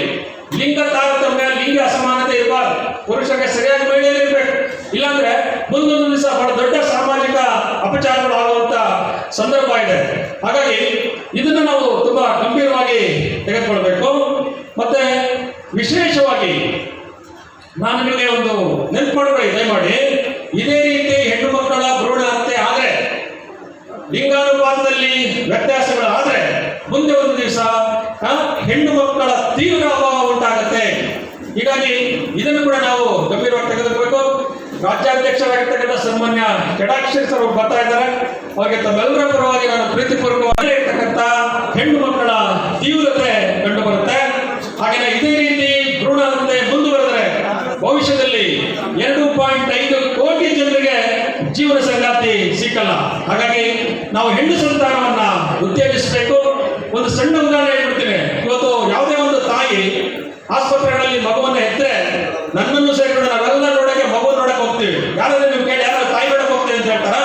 ಲಿಂಗ ತಾರತಮ್ಯ, ಲಿಂಗ ಅಸಮಾನತೆ ಇರಬಾರ್ದು. ಪುರುಷರಿಗೆ ಸರಿಯಾಗಿ ಮಹಿಳೆಯರು ಇರಬೇಕು. ಇಲ್ಲಾಂದ್ರೆ ಮುಂದೊಂದು ದಿವಸ ಬಹಳ ದೊಡ್ಡ ಸಾಮಾಜಿಕ ಅಪಚಾರಗಳು ಆಗುವಂತ ಸಂದರ್ಭ ಇದೆ. ಹಾಗಾಗಿ ಇದನ್ನು ನಾವು ತುಂಬಾ ಗಂಭೀರವಾಗಿ ತೆಗೆದುಕೊಳ್ಬೇಕು. ಮತ್ತೆ ವಿಶೇಷವಾಗಿ ನಾನು ನಿಮಗೆ ಒಂದು ನೆನಪು ಮಾಡಿಕೊಳ್ಳಿ ದಯಮಾಡಿ. ಇದೇ ರೀತಿ ಹೆಣ್ಣು ಮಕ್ಕಳ ಭ್ರೂಣ ಹತ್ಯೆ ಆದ್ರೆ, ಲಿಂಗಾನುಪಾತದಲ್ಲಿ ವ್ಯತ್ಯಾಸಗಳು ಆದ್ರೆ, ಮುಂದೆ ಒಂದು ದಿವಸ ಹೆಣ್ಣು ಮಕ್ಕಳ ತೀವ್ರ ಅಭಾವ ಉಂಟಾಗುತ್ತೆ. ಹೀಗಾಗಿ ಇದನ್ನು ಕೂಡ ನಾವು ಗಂಭೀರವಾಗಿ ತೆಗೆದುಕೋಬೇಕು. ರಾಜ್ಯಾಧ್ಯಕ್ಷರಾಗಿರ್ತಕ್ಕಂಥ ಸನ್ಮಾನ್ಯ ಜಡಾಕ್ಷರಿ ಸರ್ ಬರ್ತಾ ಇದ್ದಾರೆ. ಅವರಿಗೆ ತಮ್ಮೆಲ್ಲರ ಪರವಾಗಿ ನಾನು ಪ್ರೀತಿಪೂರ್ವಕವಾಗಿ ಇರ್ತಕ್ಕಂಥ ಹೆಣ್ಣು ಮಕ್ಕಳ ತೀವ್ರತೆ ಕಂಡು ಬರುತ್ತೆ. ಹಾಗೆಯೇ ಇದೇ ರೀತಿ ಭ್ರೂಣ ಹತ್ಯೆ ಮುಂದುವರೆದರೆ ಭವಿಷ್ಯದಲ್ಲಿ 2.5 ಕೋಟಿ ಜನರಿಗೆ ಜೀವನ ಸಂಗಾತಿ ಸಿಕ್ಕಲ್ಲ. ಹಾಗಾಗಿ ನಾವು ಹೆಣ್ಣು ಸಂತಾನವನ್ನ ಉತ್ತೇಜಿಸಬೇಕು. ಒಂದು ಸಣ್ಣ ಉದಾಹರಣೆ ಹೇಳ್ಬಿಡ್ತೀನಿ. ಇವತ್ತು ಯಾವುದೇ ಒಂದು ತಾಯಿ ಆಸ್ಪತ್ರೆಗಳಲ್ಲಿ ಮಗುವನ್ನು ಹೆತ್ತರೆ, ನನ್ನನ್ನು ಸೇರಿಕೊಂಡು ನಾವೆಲ್ಲ ನೋಡಕ್ಕೆ ಮಗು ನೋಡಕ್ ಹೋಗ್ತೀವಿ. ಯಾರಾದ್ರೂ ನೀವು ಕೇಳಿ, ಯಾರು ತಾಯಿ ನೋಡಕ್ ಹೋಗ್ತೀವಿ ಅಂತ ಹೇಳ್ತಾರ?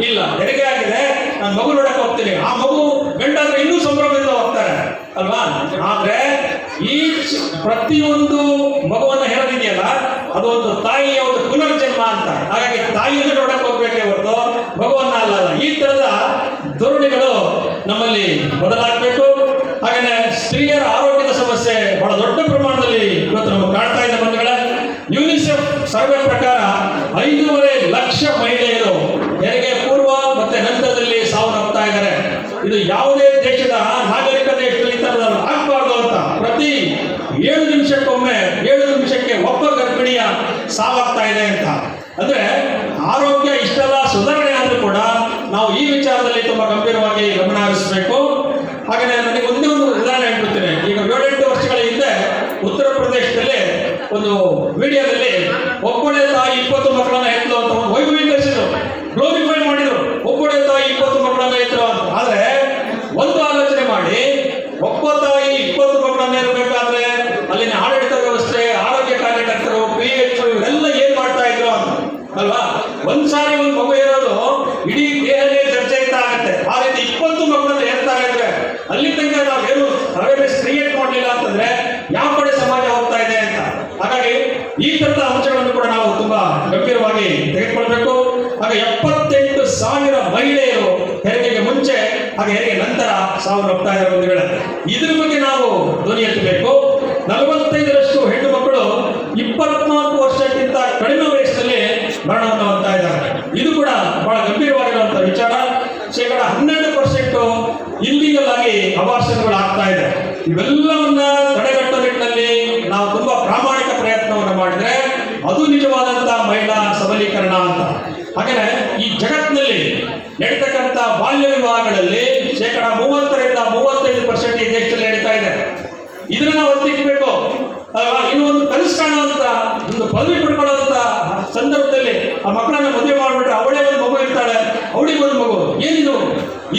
ಇಲ್ಲ, ಹೆರಿಗೆ ಆಗಿದೆ, ನಾನು ಮಗು ನೋಡಕ್ ಹೋಗ್ತೀನಿ. ಆ ಮಗು ಗಂಡಾದ್ರೆ ಇನ್ನೂ ಸಂಭ್ರಮದಿಂದ ಹೋಗ್ತಾರೆ ಅಲ್ವಾ? ಆದ್ರೆ ಈ ಪ್ರತಿಯೊಂದು ಮಗುವನ್ನು ಹೇಳೋದಿದೆಯಲ್ಲ, ಅದು ಒಂದು ತಾಯಿಯ ಒಂದು ಪುನರ್ಜನ್ಮ ಅಂತ. ಹಾಗಾಗಿ ತಾಯಿಯನ್ನು ನೋಡಕ್ ಹೋಗ್ಬೇಕೇ ಹೊರತು ಮಗುವನ್ನ ಅಲ್ಲ. ಈ ತರದ ಧೋರಣೆಗಳು ನಮ್ಮಲ್ಲಿ ಬದಲಾಗಬೇಕು. ಹಾಗೆಯೇ ಸ್ತ್ರೀಯರ ಆರೋಗ್ಯದ ಸಮಸ್ಯೆ ಬಹಳ ದೊಡ್ಡ ಪ್ರಮಾಣದಲ್ಲಿ ಇವತ್ತು ನಮಗೆ ಕಾಣ್ತಾ ಇದೆ ಬಂಧುಗಳೇ. ಯುನಿಸೆಫ್ ಸರ್ವೆ ಪ್ರಕಾರ 5.5 ಲಕ್ಷ ಮಹಿಳೆಯರು ಹೆರಿಗೆ ಪೂರ್ವ ಮತ್ತೆ ನಂತರದಲ್ಲಿ ಸಾವನ್ನಪ್ತಾ ಇದ್ದಾರೆ. ಇದು ಯಾವುದೇ ದೇಶದ ನಾಗರಿಕ ದೇಶದಲ್ಲಿ ಈ ಥರದ ಆಗಬಾರ್ದು ಅಂತ ಪ್ರತಿ 7 ನಿಮಿಷಕ್ಕೊಮ್ಮೆ 7 ನಿಮಿಷಕ್ಕೆ ಒಬ್ಬ ಗರ್ಭಿಣಿಯ ಸಾವಾಗ್ತಾ ಇದೆ ಅಂತ. ಅಂದ್ರೆ ಆರೋಗ್ಯ ಇಷ್ಟೆಲ್ಲ ಸುಧಾರಣೆ ಆದ್ರೂ ಕೂಡ ನಾವು ಈ ವಿಚಾರದಲ್ಲಿ ತುಂಬಾ ಗಂಭೀರವಾಗಿ ಗಮನ ಹರಿಸಬೇಕು. ಹಾಗೆಯೇ ನನಗೆ ಒಂದೇ ಒಂದು ಉದಾಹರಣೆ ಹೇಳ್ಬಿಡ್ತೀನಿ. ಈಗ 7-8 ವರ್ಷಗಳ ಹಿಂದೆ ಉತ್ತರ ಪ್ರದೇಶದಲ್ಲಿ ಒಂದು ವಿಡಿಯೋದಲ್ಲಿ ಒಬ್ಬಳೆ ತಾಯಿ 20 ಮಕ್ಕಳನ್ನ ಹೆತ್ತಲು ಅಂತ ಒಂದು ವೈಭವೀಕರಿಸಿದ್ರು, ಗ್ಲೋರಿಫೈ ಮಾಡಿದ್ರು. ಒಬ್ಬಳೆ ತಾಯಿ 20 ಮಕ್ಕಳನ್ನ ಹೆತ್ತರು ಅಂತ. ಆದ್ರೆ ಒಂದು ಆಲೋಚನೆ ಮಾಡಿ, ಒಬ್ಬ ತಾಯಿ 20 ಮಕ್ಕಳನ್ನ ಇರಬೇಕಾದ್ರೆ ಅಲ್ಲಿನ ಆಡಳಿತ ವ್ಯವಸ್ಥೆ, ಆರೋಗ್ಯ ಕಾರ್ಯಕರ್ತರು, PH ಇವರೆಲ್ಲ ಏನ್ ಮಾಡ್ತಾ ಇದ್ರು ಅಂತ ಅಲ್ವಾ? ಒಂದ್ಸಾರಿ ಒಂದು ಮಗು ಇರೋದು ಇಡೀ ದೇಹನೇ ಚರ್ಚೆ ಆಗುತ್ತೆ. ಆ ರೀತಿ 20 ಮಕ್ಕಳನ್ನ ಹೆರ್ತಾ ಇದ್ರೆ ಅಲ್ಲಿ ತನಕ ನಾವೇನು ಅವೇರ್ನೆಸ್ ಕ್ರಿಯೇಟ್ ಮಾಡಲಿಲ್ಲ ಅಂತಂದ್ರೆ ಯಾವ ಕಡೆ ಸಮಾಜ ಹೋಗ್ತಾ ಇದೆ ಅಂತ. ಹಾಗಾಗಿ ಈ ತರದ ಅಂಶಗಳನ್ನು ಕೂಡ ನಾವು ತುಂಬಾ ಗಂಭೀರವಾಗಿ ತೆಗೆದುಕೊಳ್ಬೇಕು. ಹಾಗೆ 78,000 ಮಹಿಳೆಯರು ಹೆರಿಗೆಗೆ ಮುಂಚೆ ಹಾಗೆ ಹೆರಿಗೆ ನಂತರ ಸಾವನ್ನಪ್ತಾ ಇದ್ದಾರೆ ಬಂಧುಗಳೇ. ಇದ್ರ ಬಗ್ಗೆ ನಾವು ಧ್ವನಿ ಎತ್ತಬೇಕು. 45% ಹೆಣ್ಣು ಮಕ್ಕಳು 24 ವರ್ಷಕ್ಕಿಂತ ಕಡಿಮೆ ವಯಸ್ಸಿನಲ್ಲಿ ಮರಣವನ್ನು ಹೊಂದ್ತಾ ಇದ್ದಾರೆ. ಇದು ಕೂಡ ಬಹಳ ಗಂಭೀರವಾಗಿರುವಂತಹ ವಿಚಾರ. 12% ಇಲ್ಲಿಗಲ್ ಆಗಿ ಅಬಾರ್ಷನ್ಗಳು ಆಗ್ತಾ ಇದೆ. ಇವೆಲ್ಲವನ್ನ ತಡೆಗಟ್ಟುವ ನಿಟ್ಟಿನಲ್ಲಿ ನಾವು ತುಂಬಾ ಪ್ರಾಮಾಣಿಕ ಪ್ರಯತ್ನವನ್ನು ಮಾಡಿದ್ರೆ ಅದು ನಿಜವಾದಂತಹ ಮಹಿಳಾ ಸಬಲೀಕರಣ ಅಂತ. ಹಾಗೆಯೇ ಈ ಜಗತ್ತಿನಲ್ಲಿ ನಡೀತಕ್ಕಂಥ ಬಾಲ್ಯ ವಿವಾಹಗಳಲ್ಲಿ 30-35% ಈ ದೇಶದಲ್ಲಿ ನಡೀತಾ ಇದೆ. ಇದನ್ನ ನಾವು ಒತ್ತಿಕ್ಬೇಕು ಅಲ್ವಾ? ಇನ್ನು ಒಂದು ಕನಸು ಕಾಣುವಂತ, ಒಂದು ಪದವಿ ಪಡ್ಕೊಳ್ಳುವಂತ ಸಂದರ್ಭದಲ್ಲಿ ಆ ಮಕ್ಕಳನ್ನ ಮದುವೆ ಮಾಡಿಬಿಟ್ರೆ ಅವಳೇ ಒಂದು ಮಗು ಇರ್ತಾಳೆ, ಅವಳಿಗೆ ಒಂದು ಮಗು. ಏನಿದು?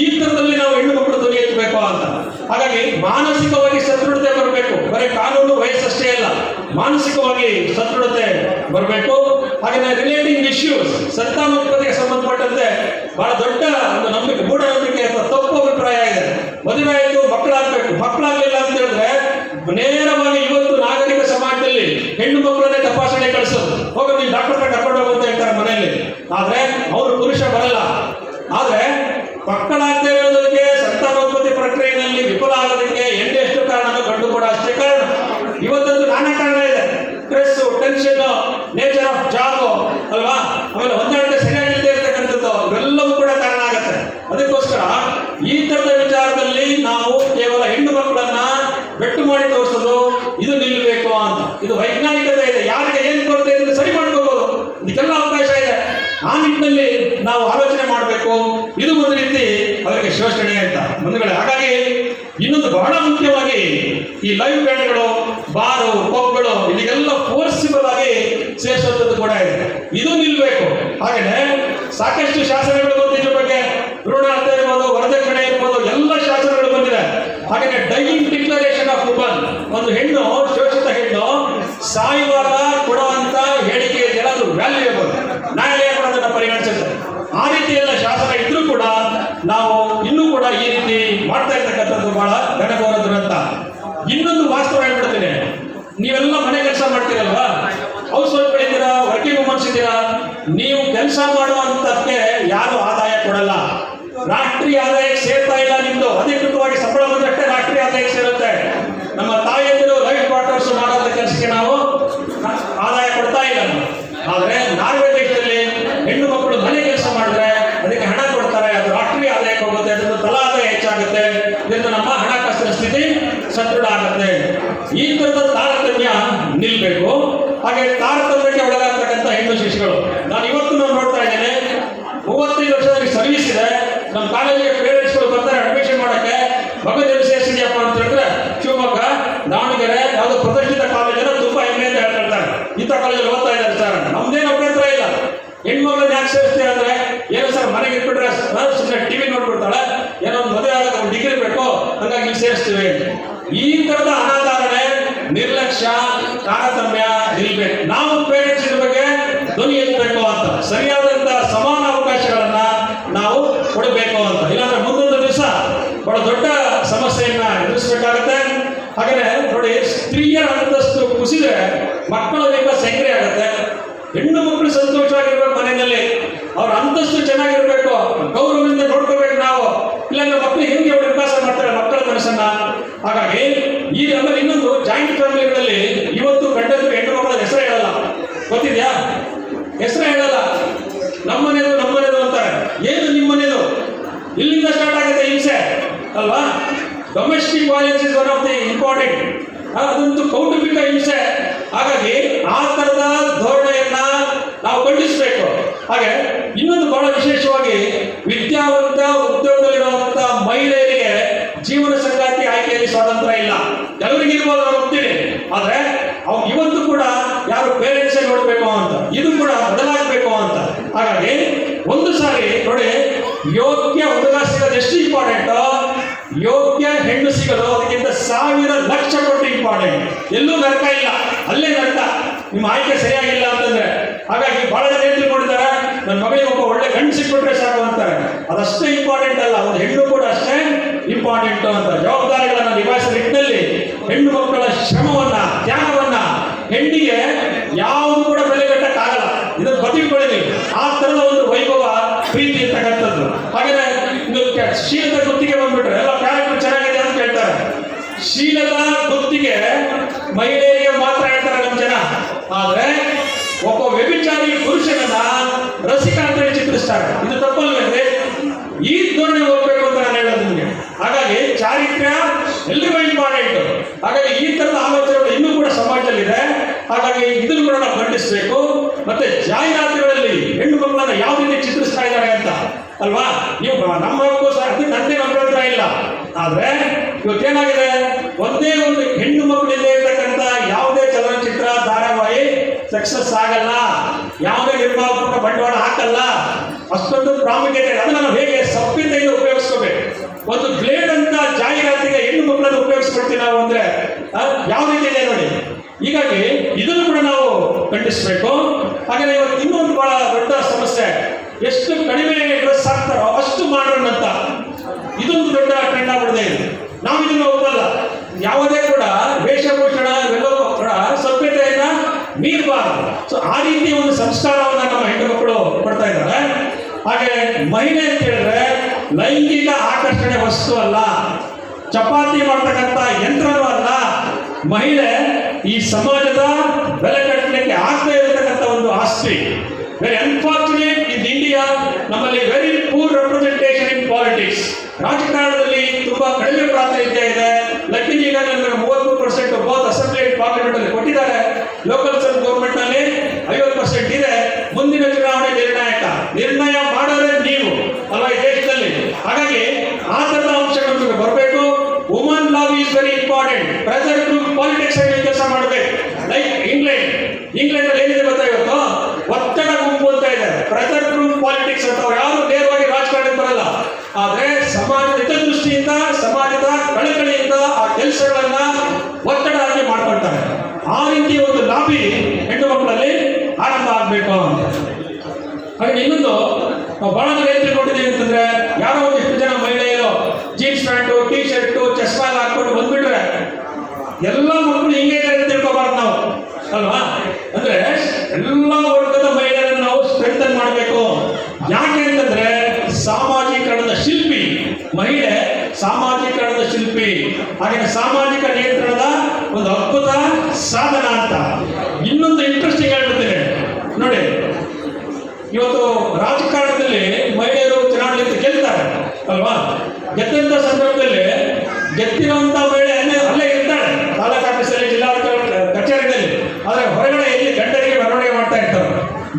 ಈ ತರದಲ್ಲಿ ನಾವು ಹೆಣ್ಣು ಮಕ್ಕಳು ಧ್ವನಿ ಎತ್ತಬೇಕು ಅಂತ. ಹಾಗಾಗಿ ಮಾನಸಿಕವಾಗಿ ಸದೃಢತೆ ಬರಬೇಕು. ಬರೀ ಕಾನೂನು ವಯಸ್ಸಷ್ಟೇ ಅಲ್ಲ, ಮಾನಸಿಕವಾಗಿ ಸದೃಢತೆ ಬರಬೇಕು. ಹಾಗೆ ರಿಲೇಟಿಂಗ್ ಇಶ್ಯೂಸ್, ಸಂತಾನೋತ್ಪತ್ತಿಗೆ ಸಂಬಂಧಪಟ್ಟಂತೆ ಬಹಳ ದೊಡ್ಡ ಒಂದು ನಂಬಿಕೆ, ಮೂಢನಂಬಿಕೆ ಅಥವಾ ತಪ್ಪು ಅಭಿಪ್ರಾಯ ಇದೆ. ಮದುವೆ ಆಯಿತು, ಮಕ್ಕಳಾಗಬೇಕು, ಮಕ್ಕಳಾಗಲಿಲ್ಲ ಅಂತ ಹೇಳಿದ್ರೆ ನೇರವಾಗಿ ಇವತ್ತು ನಾಗರಿಕ ಸಮಾಜದಲ್ಲಿ ಹೆಣ್ಣು ಮಕ್ಕಳನ್ನೇ ತಪಾಸಣೆ ಕಳಿಸೋದು. ಹೋಗಿ ನೀವು ಡಾಕ್ಟರ್ ಕರ್ಕೊಂಡು ಹೋಗುತ್ತೆ ಹೇಳ್ತಾರೆ ಮನೆಯಲ್ಲಿ. ಆದ್ರೆ ಅವರು ಪುರುಷ ಬರಲ್ಲ. ಆದ್ರೆ ಮಕ್ಕಳಾಗದೇ ಇರೋದಕ್ಕೆ, ಸಂತಾನೋತ್ಪತ್ತಿ ಪ್ರಕ್ರಿಯೆಯಲ್ಲಿ ವಿಫಲ ಆಗೋದಕ್ಕೆ ಎಷ್ಟು ಕಾರಣ, ಗಂಡು ಕೂಡ ಅಷ್ಟೇ ಕಾರಣ. ಇವತ್ತಂತೂ ನಾನಾ ಕಾರಣ ಇದೆ. Stress, tension, nature of job ಅಲ್ವಾ, ಆಮೇಲೆ ಹೊಂದಾಣಿಕೆ ಸರಿಯಾಗಿಲ್ಲದೆ ಇರ್ತಕ್ಕಂಥದ್ದು, ಇವೆಲ್ಲವೂ ಕೂಡ ಕಾರಣ ಆಗುತ್ತೆ. ಅದಕ್ಕೋಸ್ಕರ ಈ ತರದ ವಿಚಾರದಲ್ಲಿ ನಾವು ಕೇವಲ ಹೆಣ್ಣು ಮಕ್ಕಳನ್ನ ಬೆಟ್ಟು ಮಾಡಿ ತೋರಿಸೋದು ಇದು ನಿಲ್ಲಬೇಕು ಅಂತ. ಇದು ವೈಜ್ಞಾನಿಕತೆ ಇದೆ. ಯಾರಿಗೆ ಏನ್ ಕೊರತೆ ಇದೆ ಸರಿ ಮಾಡ್ಕೋಬಹುದು, ಇದಕ್ಕೆಲ್ಲ ಅವಕಾಶ ಇದೆ. ಆ ನಿಟ್ಟಿನಲ್ಲಿ ನಾವು ಆಲೋಚನೆ ಮಾಡಬೇಕು. ಇದು ಒಂದು ರೀತಿ ಅವರಿಗೆ ಶೋಷಣೆ ಅಂತ ಬಂಧುಗಳೇ. ಹಾಗಾಗಿ ಇನ್ನೊಂದು ಬಹಳ ಮುಖ್ಯವಾಗಿ ಈ ಲೈವ್ ಬ್ಯಾಂಡ್ಗಳು, ಬಾರು, ಪಬ್ಗಳು ಇಲ್ಲಿಗೆಲ್ಲ ಫೋರ್ಸಿಬಲ್ ಆಗಿ ಸೇರಿಸುವಂಥದ್ದು ಕೂಡ ಇದೆ. ಇದು ನಿಲ್ಬೇಕು. ಹಾಗೇನೆ ಸಾಕಷ್ಟು ಶಾಸನಗಳು ಬಂದಿದ್ರ ಬಗ್ಗೆ, ಭ್ರೂಣ ಹತ್ಯೆ ಇರ್ಬೋದು, ವರದಕ್ಷಿಣೆ ಇರ್ಬೋದು, ಎಲ್ಲ ಶಾಸನಗಳು ಬಂದಿದೆ. ಹಾಗೆ ಡೈಯಿಂಗ್ ಡಿಕ್ಲರೇಷನ್ ಆಫ್ ವುಮನ್, ಒಂದು ಹೆಣ್ಣು, ಶೋಷಿತ ಹೆಣ್ಣು ಸಾಯುವಾಗ ಕೊಡುವಂತ ಹೇಳಿಕೆ ಇದೆಯಲ್ಲ, ಅದು ವ್ಯಾಲ್ಯೂಯಬಲ್, ನ್ಯಾಯಾಲಯ ಕೂಡ ಅದನ್ನು ಪರಿಗಣಿಸುತ್ತೆ. ಆ ರೀತಿ ಎಲ್ಲ ಶಾಸನ ಇದ್ರೂ ಕೂಡ ನಾವು ಇನ್ನೂ ಕೂಡ ಈ ರೀತಿ ಮಾಡ್ತಾ ಇರ್ತಕ್ಕಂಥದ್ದು ಬಹಳ ಘನಘೋರ ದುರಂತ. ಇನ್ನೊಂದು ವಾಸ್ತವ ಹೇಳ್ಬಿಡ್ತೀನಿ. ನೀವೆಲ್ಲ ಮನೆ ಕೆಲಸ ಮಾಡ್ತೀರಲ್ವಾ, ಹೌಸ್ ವೈಫ್ಗಳಿದ್ದೀರಾ, ವರ್ಕಿಂಗ್ ವುಮನ್ಸ್ ಇದ್ದೀರಾ, ನೀವು ಕೆಲಸ ಮಾಡುವಂತಕ್ಕೆ ಯಾರು ಆದಾಯ ಕೊಡಲ್ಲ. ರಾಷ್ಟ್ರೀಯ ಆದಾಯಕ್ಕೆ ಸೇರ್ತಾ ಇಲ್ಲ ನಿಮ್ದು. ಅಧಿಕೃತವಾಗಿ ಸಂಬಳ ಬಂದಷ್ಟೇ ರಾಷ್ಟ್ರೀಯ ಆದಾಯಕ್ಕೆ ಸೇರುತ್ತೆ. ನಮ್ಮ ತಾಯಿಯಂದಿರು ಲೈಫ್ ಕ್ವಾರ್ಟರ್ಸ್ ಮಾಡೋದ ಕೆಲಸಕ್ಕೆ ನಾವು ಆದಾಯ ಕೊಡ್ತಾ ಇಲ್ಲ. ಆದ್ರೆ ನಾರ್ವೆ ದೇಶದಲ್ಲಿ ಹೆಣ್ಣು ಮಕ್ಕಳು ಮನೆ ಕೆಲಸ ಮಾಡಿದ್ರೆ ಅದಕ್ಕೆ ಹಣ ಕೊಡ್ತಾರೆ, ಅದು ರಾಷ್ಟ್ರೀಯ ಆದಾಯಕ್ಕೆ ಹೋಗುತ್ತೆ, ಅದರಿಂದ ತಲಾ ಆದಾಯ ಹೆಚ್ಚಾಗುತ್ತೆ, ಇದರಿಂದ ನಮ್ಮ ಹಣಕಾಸಿನ ಸ್ಥಿತಿ ಸದೃಢ ಆಗುತ್ತೆ. ಈ ತರದ ತಾರತಮ್ಯ ನಿಲ್ಬೇಕು. ಹಾಗೆ ತಾರತಮ್ಯಕ್ಕೆ ಒಳಗಾಗ್ತಕ್ಕಂಥ ಹೆಣ್ಣು ಶಿಶುಗಳು, ನಾನು ಇವತ್ತು ನೋಡ್ತಾ ಇದ್ದೇನೆ. 35 ವರ್ಷದಲ್ಲಿ ಸರ್ವಿಸ್ ಇದೆ. ನಮ್ಮ ಕಾಲೇಜಿಗೆ ಪೇರೆಂಟ್ಸ್ಗಳು ಬರ್ತಾರೆ ಅಡ್ಮಿಷನ್ ಮಾಡಕ್ಕೆ. ಮಗದಲ್ಲಿ ಸೇರಿಸಿದ್ಯಪ್ಪ ಅಂತ ಹೇಳಿದ್ರೆ ಶಿವಮೊಗ್ಗ, ದಾವಣಗೆರೆ, ಯಾವುದೋ ಪ್ರತಿಷ್ಠಿತ ಕಾಲೇಜನ್ನ ತುಂಬಾ ಹೆಮ್ಮೆ ಅಂತ ಹೇಳ್ತಾರೆ. ಇಂಥ ಕಾಲೇಜಲ್ಲಿ ಓದ್ತಾ ಇದ್ದಾರೆ ಸರ್, ನಮ್ದೇನು ಅಭ್ಯಂತರ ಇಲ್ಲ. ಹೆಣ್ಮಕ್ಳನ್ನ ಯಾಕೆ ಸೇರಿಸ್ತೀವಿ ಅಂದ್ರೆ, ಏನು ಸರ್ ಮನೆಗೆ ಇಟ್ಬಿಟ್ರೆ ಸುಮ್ಮನೆ ಟಿವಿ ನೋಡ್ಬಿಡ್ತಾಳೆ, ಏನೋ ಒಂದು ಮದುವೆ ಆದಾಗ ಒಂದು ಡಿಗ್ರಿ ಬೇಕು, ಹಂಗಾಗಿ ಇಲ್ಲಿ ಸೇರಿಸ್ತೀವಿ. ಈ ತರದ ಅನಾಧಾರಣೆ, ನಿರ್ಲಕ್ಷ್ಯ, ತಾರತಮ್ಯ ನಿಲ್ಬೇಕು. ನಾವು ಪೇರೆಂಟ್ಸ್ ಇದ್ರ ಬಗ್ಗೆ ಧ್ವನಿ ಎತ್ತಬೇಕು ಅಂತ, ಸರಿಯಾದಂತ ಸಮಾನ ಅವಕಾಶಗಳನ್ನ ನಾವು ಕೊಡಬೇಕು ಅಂತ. ಇಲ್ಲಾಂದ್ರೆ ಮುಂದೊಂದು ದಿವಸ ಬಹಳ ದೊಡ್ಡ ಸಮಸ್ಯೆಯನ್ನ ಎದುರಿಸಬೇಕಾಗತ್ತೆ. ಹಾಗೆ ನೋಡಿ, ಸ್ತ್ರೀಯರ ಅಂತಸ್ತು ಕುಸಿದ್ರೆ ಮಕ್ಕಳ ವಿಕಾಸ ಹೆಂಗ್ರೆ ಆಗುತ್ತೆ. ಹೆಣ್ಣು ಮಕ್ಕಳು ಸಂತೋಷವಾಗಿರ್ಬೇಕು, ಮನೆಯಲ್ಲಿ ಅವ್ರ ಅಂತಸ್ತು ಚೆನ್ನಾಗಿರ್ಬೇಕು, ಗೌರವದಿಂದ ನೋಡ್ಕೋಬೇಕು ನಾವು. ಇಲ್ಲಾಂದ್ರೆ ಮಕ್ಕಳು ಹೆಂಗೆ ಅವ್ರು ವಿಕಾಸ ಮಾಡ್ತಾರೆ ಮಕ್ಕಳ ಮನಸ್ಸನ್ನ. ಹಾಗಾಗಿ ಈ ಆಮೇಲೆ ಇನ್ನೊಂದು, ಜಾಯಿಂಟ್ ಫ್ಯಾಮಿಲಿಗಳಲ್ಲಿ ಇವತ್ತು ಗಂಡಂದ್ರು ಹೆಣ್ಣು ಮಕ್ಕಳ ಹೆಸರು ಹೇಳಲ್ಲ. ಗೊತ್ತಿದ್ಯಾ? ಹೆಸರು ಹೇಳಲ್ಲ. ನಮ್ಮನೇದು ನಮ್ಮನೇದು ಅಂತಾರೆ. ಏನು ನಿಮ್ಮನೇದು? ಇಲ್ಲಿಂದ ಸ್ಟಾರ್ಟ್ ಆಗುತ್ತೆ ಹಿಂಸೆ. ಅಲ್ವಾ? Domestic violence is one of the important. ಅದಂತೂ ಕೌಟುಂಬಿಕ ಹಿಂಸೆ. ಹಾಗಾಗಿ ಆ ಥರದ ಧೋರಣೆಯನ್ನ ನಾವು ಖಂಡಿಸಬೇಕು. ಹಾಗೆ ಇನ್ನೊಂದು ಬಹಳ ವಿಶೇಷವಾಗಿ ವಿದ್ಯಾವಂತ ಉದ್ಯೋಗದಲ್ಲಿರುವಂತ ಮಹಿಳೆಯರಿಗೆ ಜೀವನ ಸಂಗಾತಿ ಆಯ್ಕೆಯಲ್ಲಿ ಸ್ವಾತಂತ್ರ್ಯ ಇಲ್ಲ. ಎಲ್ಲರಿಗೂ ಇರ್ಬೋದು, ನಾನು ಒಪ್ತೀನಿ. ಆದ್ರೆ ಅವ್ರು ಇವತ್ತು ಕೂಡ ಯಾರು ಪೇರೆಂಟ್ಸೇ ನೋಡ್ಬೇಕು ಅಂತ, ಇದು ಕೂಡ ಬದಲಾಗಬೇಕು ಅಂತ. ಹಾಗಾಗಿ ಒಂದು ಸಾರಿ ನೋಡಿ, ಯೋಗ್ಯ ಹುಡುಗ ಸಿಗೋದು ಎಷ್ಟು ಇಂಪಾರ್ಟೆಂಟ್, ಯೋಗ್ಯ ಹೆಣ್ಣು ಸಿಗೋದು ಅದಕ್ಕಿಂತ 1000 ಲಕ್ಷ ಕೊಟ್ಟು ಇಂಪಾರ್ಟೆಂಟ್. ಎಲ್ಲೂ ನರಕ ಇಲ್ಲ, ಅಲ್ಲೇ ನರಕ ನಿಮ್ಮ ಆಯ್ಕೆ ಸರಿಯಾಗಿಲ್ಲ ಅಂತಂದ್ರೆ. ಹಾಗಾಗಿ ಬಹಳ ಜನ ಏನ್ ತಿಳ್ಕೊಂಡಿದ್ದಾರೆ, ನನ್ನ ಮಗಳಿಗೆ ಒಬ್ಬ ಒಳ್ಳೆ ಗಂಡು ಸಿಕ್ಬಿಟ್ರೆ ಸಾಕು ಅಂತಾರೆ. ಅದಷ್ಟೇ ಇಂಪಾರ್ಟೆಂಟ್ ಅಲ್ಲ, ಒಂದು ಹೆಣ್ಣು ಕೂಡ ಅಷ್ಟೇ ಇಂಪಾರ್ಟೆಂಟ್ ಅಂತ. ಜವಾಬ್ದಾರಿಗಳನ್ನ ನಿಭಾಯಿಸುವ ನಿಟ್ಟಿನಲ್ಲಿ ಹೆಣ್ಣು ಮಕ್ಕಳ ಶ್ರಮವನ್ನ, ತ್ಯಾಗವನ್ನ ಹೆಣ್ಣಿಗೆ ಯಾವುದು ಕೂಡ ಬೆಲೆ ಕಟ್ಟಕ್ಕಾಗಲ್ಲ. ಇದನ್ನು ಬದುಕಿಕೊಳ್ಳಿ. ಆ ತರದ ಒಂದು ವೈಭವ, ಪ್ರೀತಿ ಇರ್ತಕ್ಕಂಥದ್ದು. ಹಾಗೆ ಶೀಲದ ಗುತ್ತಿಗೆ ಬಂದ್ಬಿಟ್ರೆ ಎಲ್ಲ ಕ್ಯಾರೆಕ್ಟರ್ ಚೆನ್ನಾಗಿದೆ ಅಂತ ಹೇಳ್ತಾರೆ. ಶೀಲದ ಗುತ್ತಿಗೆ ಮಹಿಳೆಯರಿಗೆ ಮಾತ್ರ ಹೇಳ್ತಾರೆ ನಮ್ಮ ಜನ. ಆದ್ರೆ ಒಬ್ಬ ವ್ಯಭಿಚಾರಿ ಪುರುಷನನ್ನ ರಸಿಕ ಅಂತ ಹೇಳಿ ಚಿತ್ರಿಸ್ತಾರೆ. ಇದು ತಪ್ಪಲ್ವೇ? ಈ ಧೋರಣೆ ಹೋಗ್ಬೇಕು ಅಂತ ನಾನು ಹೇಳೋದು ನಿಮಗೆ. ಹಾಗಾಗಿ ಚಾರಿತ್ರ್ಯ ಎಲ್ರಿಗೂ ಇಂಪಾರ್ಟೆಂಟ್. ಹಾಗಾಗಿ ಈ ತರದ ಆಲೋಚನೆಗಳು ಇನ್ನೂ ಕೂಡ ಸಮಾಜದಲ್ಲಿದೆ. ಹಾಗಾಗಿ ಇದನ್ನು ಕೂಡ ನಾವು ಖಂಡಿಸಬೇಕು. ಮತ್ತೆ ಜಾಹೀರಾತುಗಳಲ್ಲಿ ಹೆಣ್ಣು ಮಕ್ಕಳನ್ನ ಯಾವ ರೀತಿ ಚಿತ್ರಿಸ್ತಾ ಇದ್ದಾರೆ ಅಂತ ಅಲ್ವಾ? ನೀವು ನಮ್ಮಕ್ಕೋಸ್ಕರ ಅದು ನಂದೇ ಅಭ್ಯಂತರ ಇಲ್ಲ. ಆದ್ರೆ ಇವತ್ತೇನಾಗಿದೆ, ಒಂದೇ ಒಂದು ಹೆಣ್ಣು ಮಕ್ಕಳಿಂದ ಇರ್ತಕ್ಕಂಥ ಯಾವುದೇ ಚಲನಚಿತ್ರ, ಧಾರಾವಾಹಿ ಸಕ್ಸಸ್ ಆಗಲ್ಲ. ಯಾವುದೇ ನಿರ್ಮಾಪಕ ಬಂಡವಾಳ ಹಾಕಲ್ಲ. ಅಷ್ಟೊಂದು ಪ್ರಾಮುಖ್ಯತೆ. ಅದನ್ನ ನಾವು ಹೇಗೆ ಸಭ್ಯತೆಯಿಂದ ಉಪಯೋಗಿಸ್ಕೋಬೇಕು. ಒಂದು ಬ್ಲೇಡ್ ಅಂತ ಜಾಹೀರಾತಿಗೆ ಹೆಣ್ಣು ಮಕ್ಕಳನ್ನು ಉಪಯೋಗಿಸ್ಕೊಳ್ತೀವಿ ನಾವು ಅಂದ್ರೆ ಯಾವ ರೀತಿ ಇದೆ ನೋಡಿ. ಹೀಗಾಗಿ ಇದನ್ನು ಕೂಡ ನಾವು ಖಂಡಿಸಬೇಕು. ಹಾಗೆ ಇವತ್ತು ಇನ್ನೊಂದು ಬಹಳ ದೊಡ್ಡ ಸಮಸ್ಯೆ, ಎಷ್ಟು ಕಡಿಮೆ ಡ್ರೆಸ್ ಹಾಕ್ತಾರೋ ಅಷ್ಟು ಮಾಡ್ರನ್ ಅಂತ. ಇದೊಂದು ದೊಡ್ಡ ಟ್ರೆಂಡ್ ಆಗ್ಬಿಡಿದೆ. ನಾವು ಇದನ್ನು ಒಪ್ಪಲ್ಲ. ಯಾವುದೇ ಕೂಡ ವೇಷಭೂಷಣ ಇವೆಲ್ಲವೂ ಕೂಡ ಸಭ್ಯತೆಯನ್ನ ಮೀರಬಾರದು. ಸೊ ಆ ರೀತಿಯ ಒಂದು ಸಂಸ್ಕಾರವನ್ನ ನಮ್ಮ ಹೆಣ್ಣು ಮಕ್ಕಳು ಕೊಡ್ತಾ ಇದ್ದಾರೆ. ಹಾಗೆ ಮಹಿಳೆ ಅಂತ ಹೇಳಿದ್ರೆ ಲೈಂಗಿಕ ಆಕರ್ಷಣೆ ವಸ್ತು ಅಲ್ಲ, ಚಪಾತಿ ಮಾಡ್ತಕ್ಕಂಥ ಯಂತ್ರನೂ ಅಲ್ಲ. ಮಹಿಳೆ ಈ ಸಮಾಜದ ಬೆಲೆ ಕಟ್ಟಲಿಕ್ಕೆ ಆಗದೇ ಇರತಕ್ಕಂಥ ಒಂದು ಆಸ್ತಿ. ವೆರಿ ಅನ್ಫಾರ್ಚುನೇಟ್ ಇನ್ ಇಂಡಿಯಾ, ನಮ್ಮಲ್ಲಿ very poor representation in politics. ರಾಜಕಾರಣದಲ್ಲಿ ತುಂಬಾ ಕಡಿಮೆ ಪ್ರಾತಿನಿಧ್ಯ ಇದೆ. ಲಕ್ಕಿಂಗ್ ಈಗ 33% ಬೋತ್ ಅಸೆಂಬ್ಲಿ ಅಂಡ್ ಪಾರ್ಲಿಮೆಂಟ್ ಅಲ್ಲಿ ಕೊಟ್ಟಿದ್ದಾರೆ. ಲೋಕಲ್ ಗೌರ್ಮೆಂಟ್ ನಲ್ಲಿ 50% ಇದೆ. ಮುಂದಿನ ಚುನಾವಣೆ ನಿರ್ಣಯ ಮಾಡೋದೇ ನೀವು ಅಲ್ವಾ ಈ ದೇಶದಲ್ಲಿ. ಹಾಗಾಗಿ ಆ ತರದ ಅಂಶಗಳು ಬರಬೇಕು. Woman lobby is very important. Pressure group politics ಆಗಿ ಕೆಲಸ ಮಾಡಬೇಕು. ಲೈಕ್ ಇಂಗ್ಲೆಂಡ್ ಅಲ್ಲಿ ಏನಿದೆ ಗೊತ್ತಾ, ಇವತ್ತು ಒತ್ತಡ ಗುಂಪು ಅಂತ ಇದೆ, ಪ್ರೆಷರ್ ಗ್ರೂಪ್ ಪಾಲಿಟಿಕ್ಸ್ ಅಂತ. ಅವ್ರು ಯಾರು ನೇರವಾಗಿ ರಾಜಕಾರಣಕ್ಕೆ ಬರಲ್ಲ. ಆದ್ರೆ ಸಮಾಜದ ಹಿತದೃಷ್ಟಿಯಿಂದ, ಸಮಾಜದ ಕಳಕಳಿಯಿಂದ ಆ ಕೆಲಸಗಳನ್ನ ಒತ್ತಡ ಆಗಿ ಮಾಡ್ಕೊಳ್ತಾರೆ. ಆ ರೀತಿಯ ಒಂದು ಲಾಬಿ ಹೆಣ್ಣು ಮಕ್ಕಳಲ್ಲಿ ಆರಂಭ ಆಗ್ಬೇಕು ಅಂತ. ಹಾಗೆ ಇನ್ನೊಂದು ಬಹಳ ಜನ ಏನ್ ತಿಳ್ಕೊಂಡಿದ್ದೀವಿ ಅಂತಂದ್ರೆ, ಯಾರೋ ಒಂದಿಷ್ಟು ಜನ ಮಹಿಳೆಯರು ಜೀನ್ಸ್ ಪ್ಯಾಂಟು, ಟೀ ಶರ್ಟು, ಚಸ್ಮಾ ಹಾಕೊಂಡು ಬಂದ್ಬಿಟ್ರೆ ಎಲ್ಲ ಮಕ್ಕಳು ಹಿಂಗೆ ಅಂತ ತಿಳ್ಕೊಬಾರ್ದು ನಾವು ಅಲ್ವಾ? ಅಂದ್ರೆ ಎಲ್ಲ ವರ್ಗದ ಮಹಿಳೆಯರನ್ನು ನಾವು ಸ್ಟ್ರೆಂಥನ್ ಮಾಡಬೇಕು. ಯಾಕೆ ಅಂತಂದ್ರೆ ಸಾಮಾಜೀಕರಣದ ಶಿಲ್ಪಿ ಮಹಿಳೆ, ಸಾಮಾಜೀಕರಣದ ಶಿಲ್ಪಿ. ಹಾಗೆ ಸಾಮಾಜಿಕ ನಿಯಂತ್ರಣದ ಒಂದು ಅದ್ಭುತ ಸಾಧನ ಅಂತ. ಇನ್ನೊಂದು ಇಂಟ್ರೆಸ್ಟಿಂಗ್ ಹೇಳ್ಬಿಡ್ತೇನೆ ನೋಡಿ. ಇವತ್ತು ರಾಜಕಾರಣದಲ್ಲಿ ಮಹಿಳೆಯರು ಚುನಾವಣೆ ಗೆಲ್ತಾರೆ ಅಲ್ವಾ? ಗೆದ್ದಂತ ಸಂದರ್ಭದಲ್ಲಿ ಗೆದ್ದಿರುವಂತ ಮಹಿಳೆ ಅಲ್ಲೇ ಇರ್ತಾಳೆ ತಾಲೂಕು ಆಫೀಸಲ್ಲಿ, ಜಿಲ್ಲಾಧಿಕಾರಿ ಕಚೇರಿಯಲ್ಲಿ. ಆದ್ರೆ ಹೊರಗಡೆ ಎಲ್ಲಿ ಗಂಡನಿಗೆ ಮೆರವಣಿಗೆ ಮಾಡ್ತಾ ಇರ್ತಾರೆ.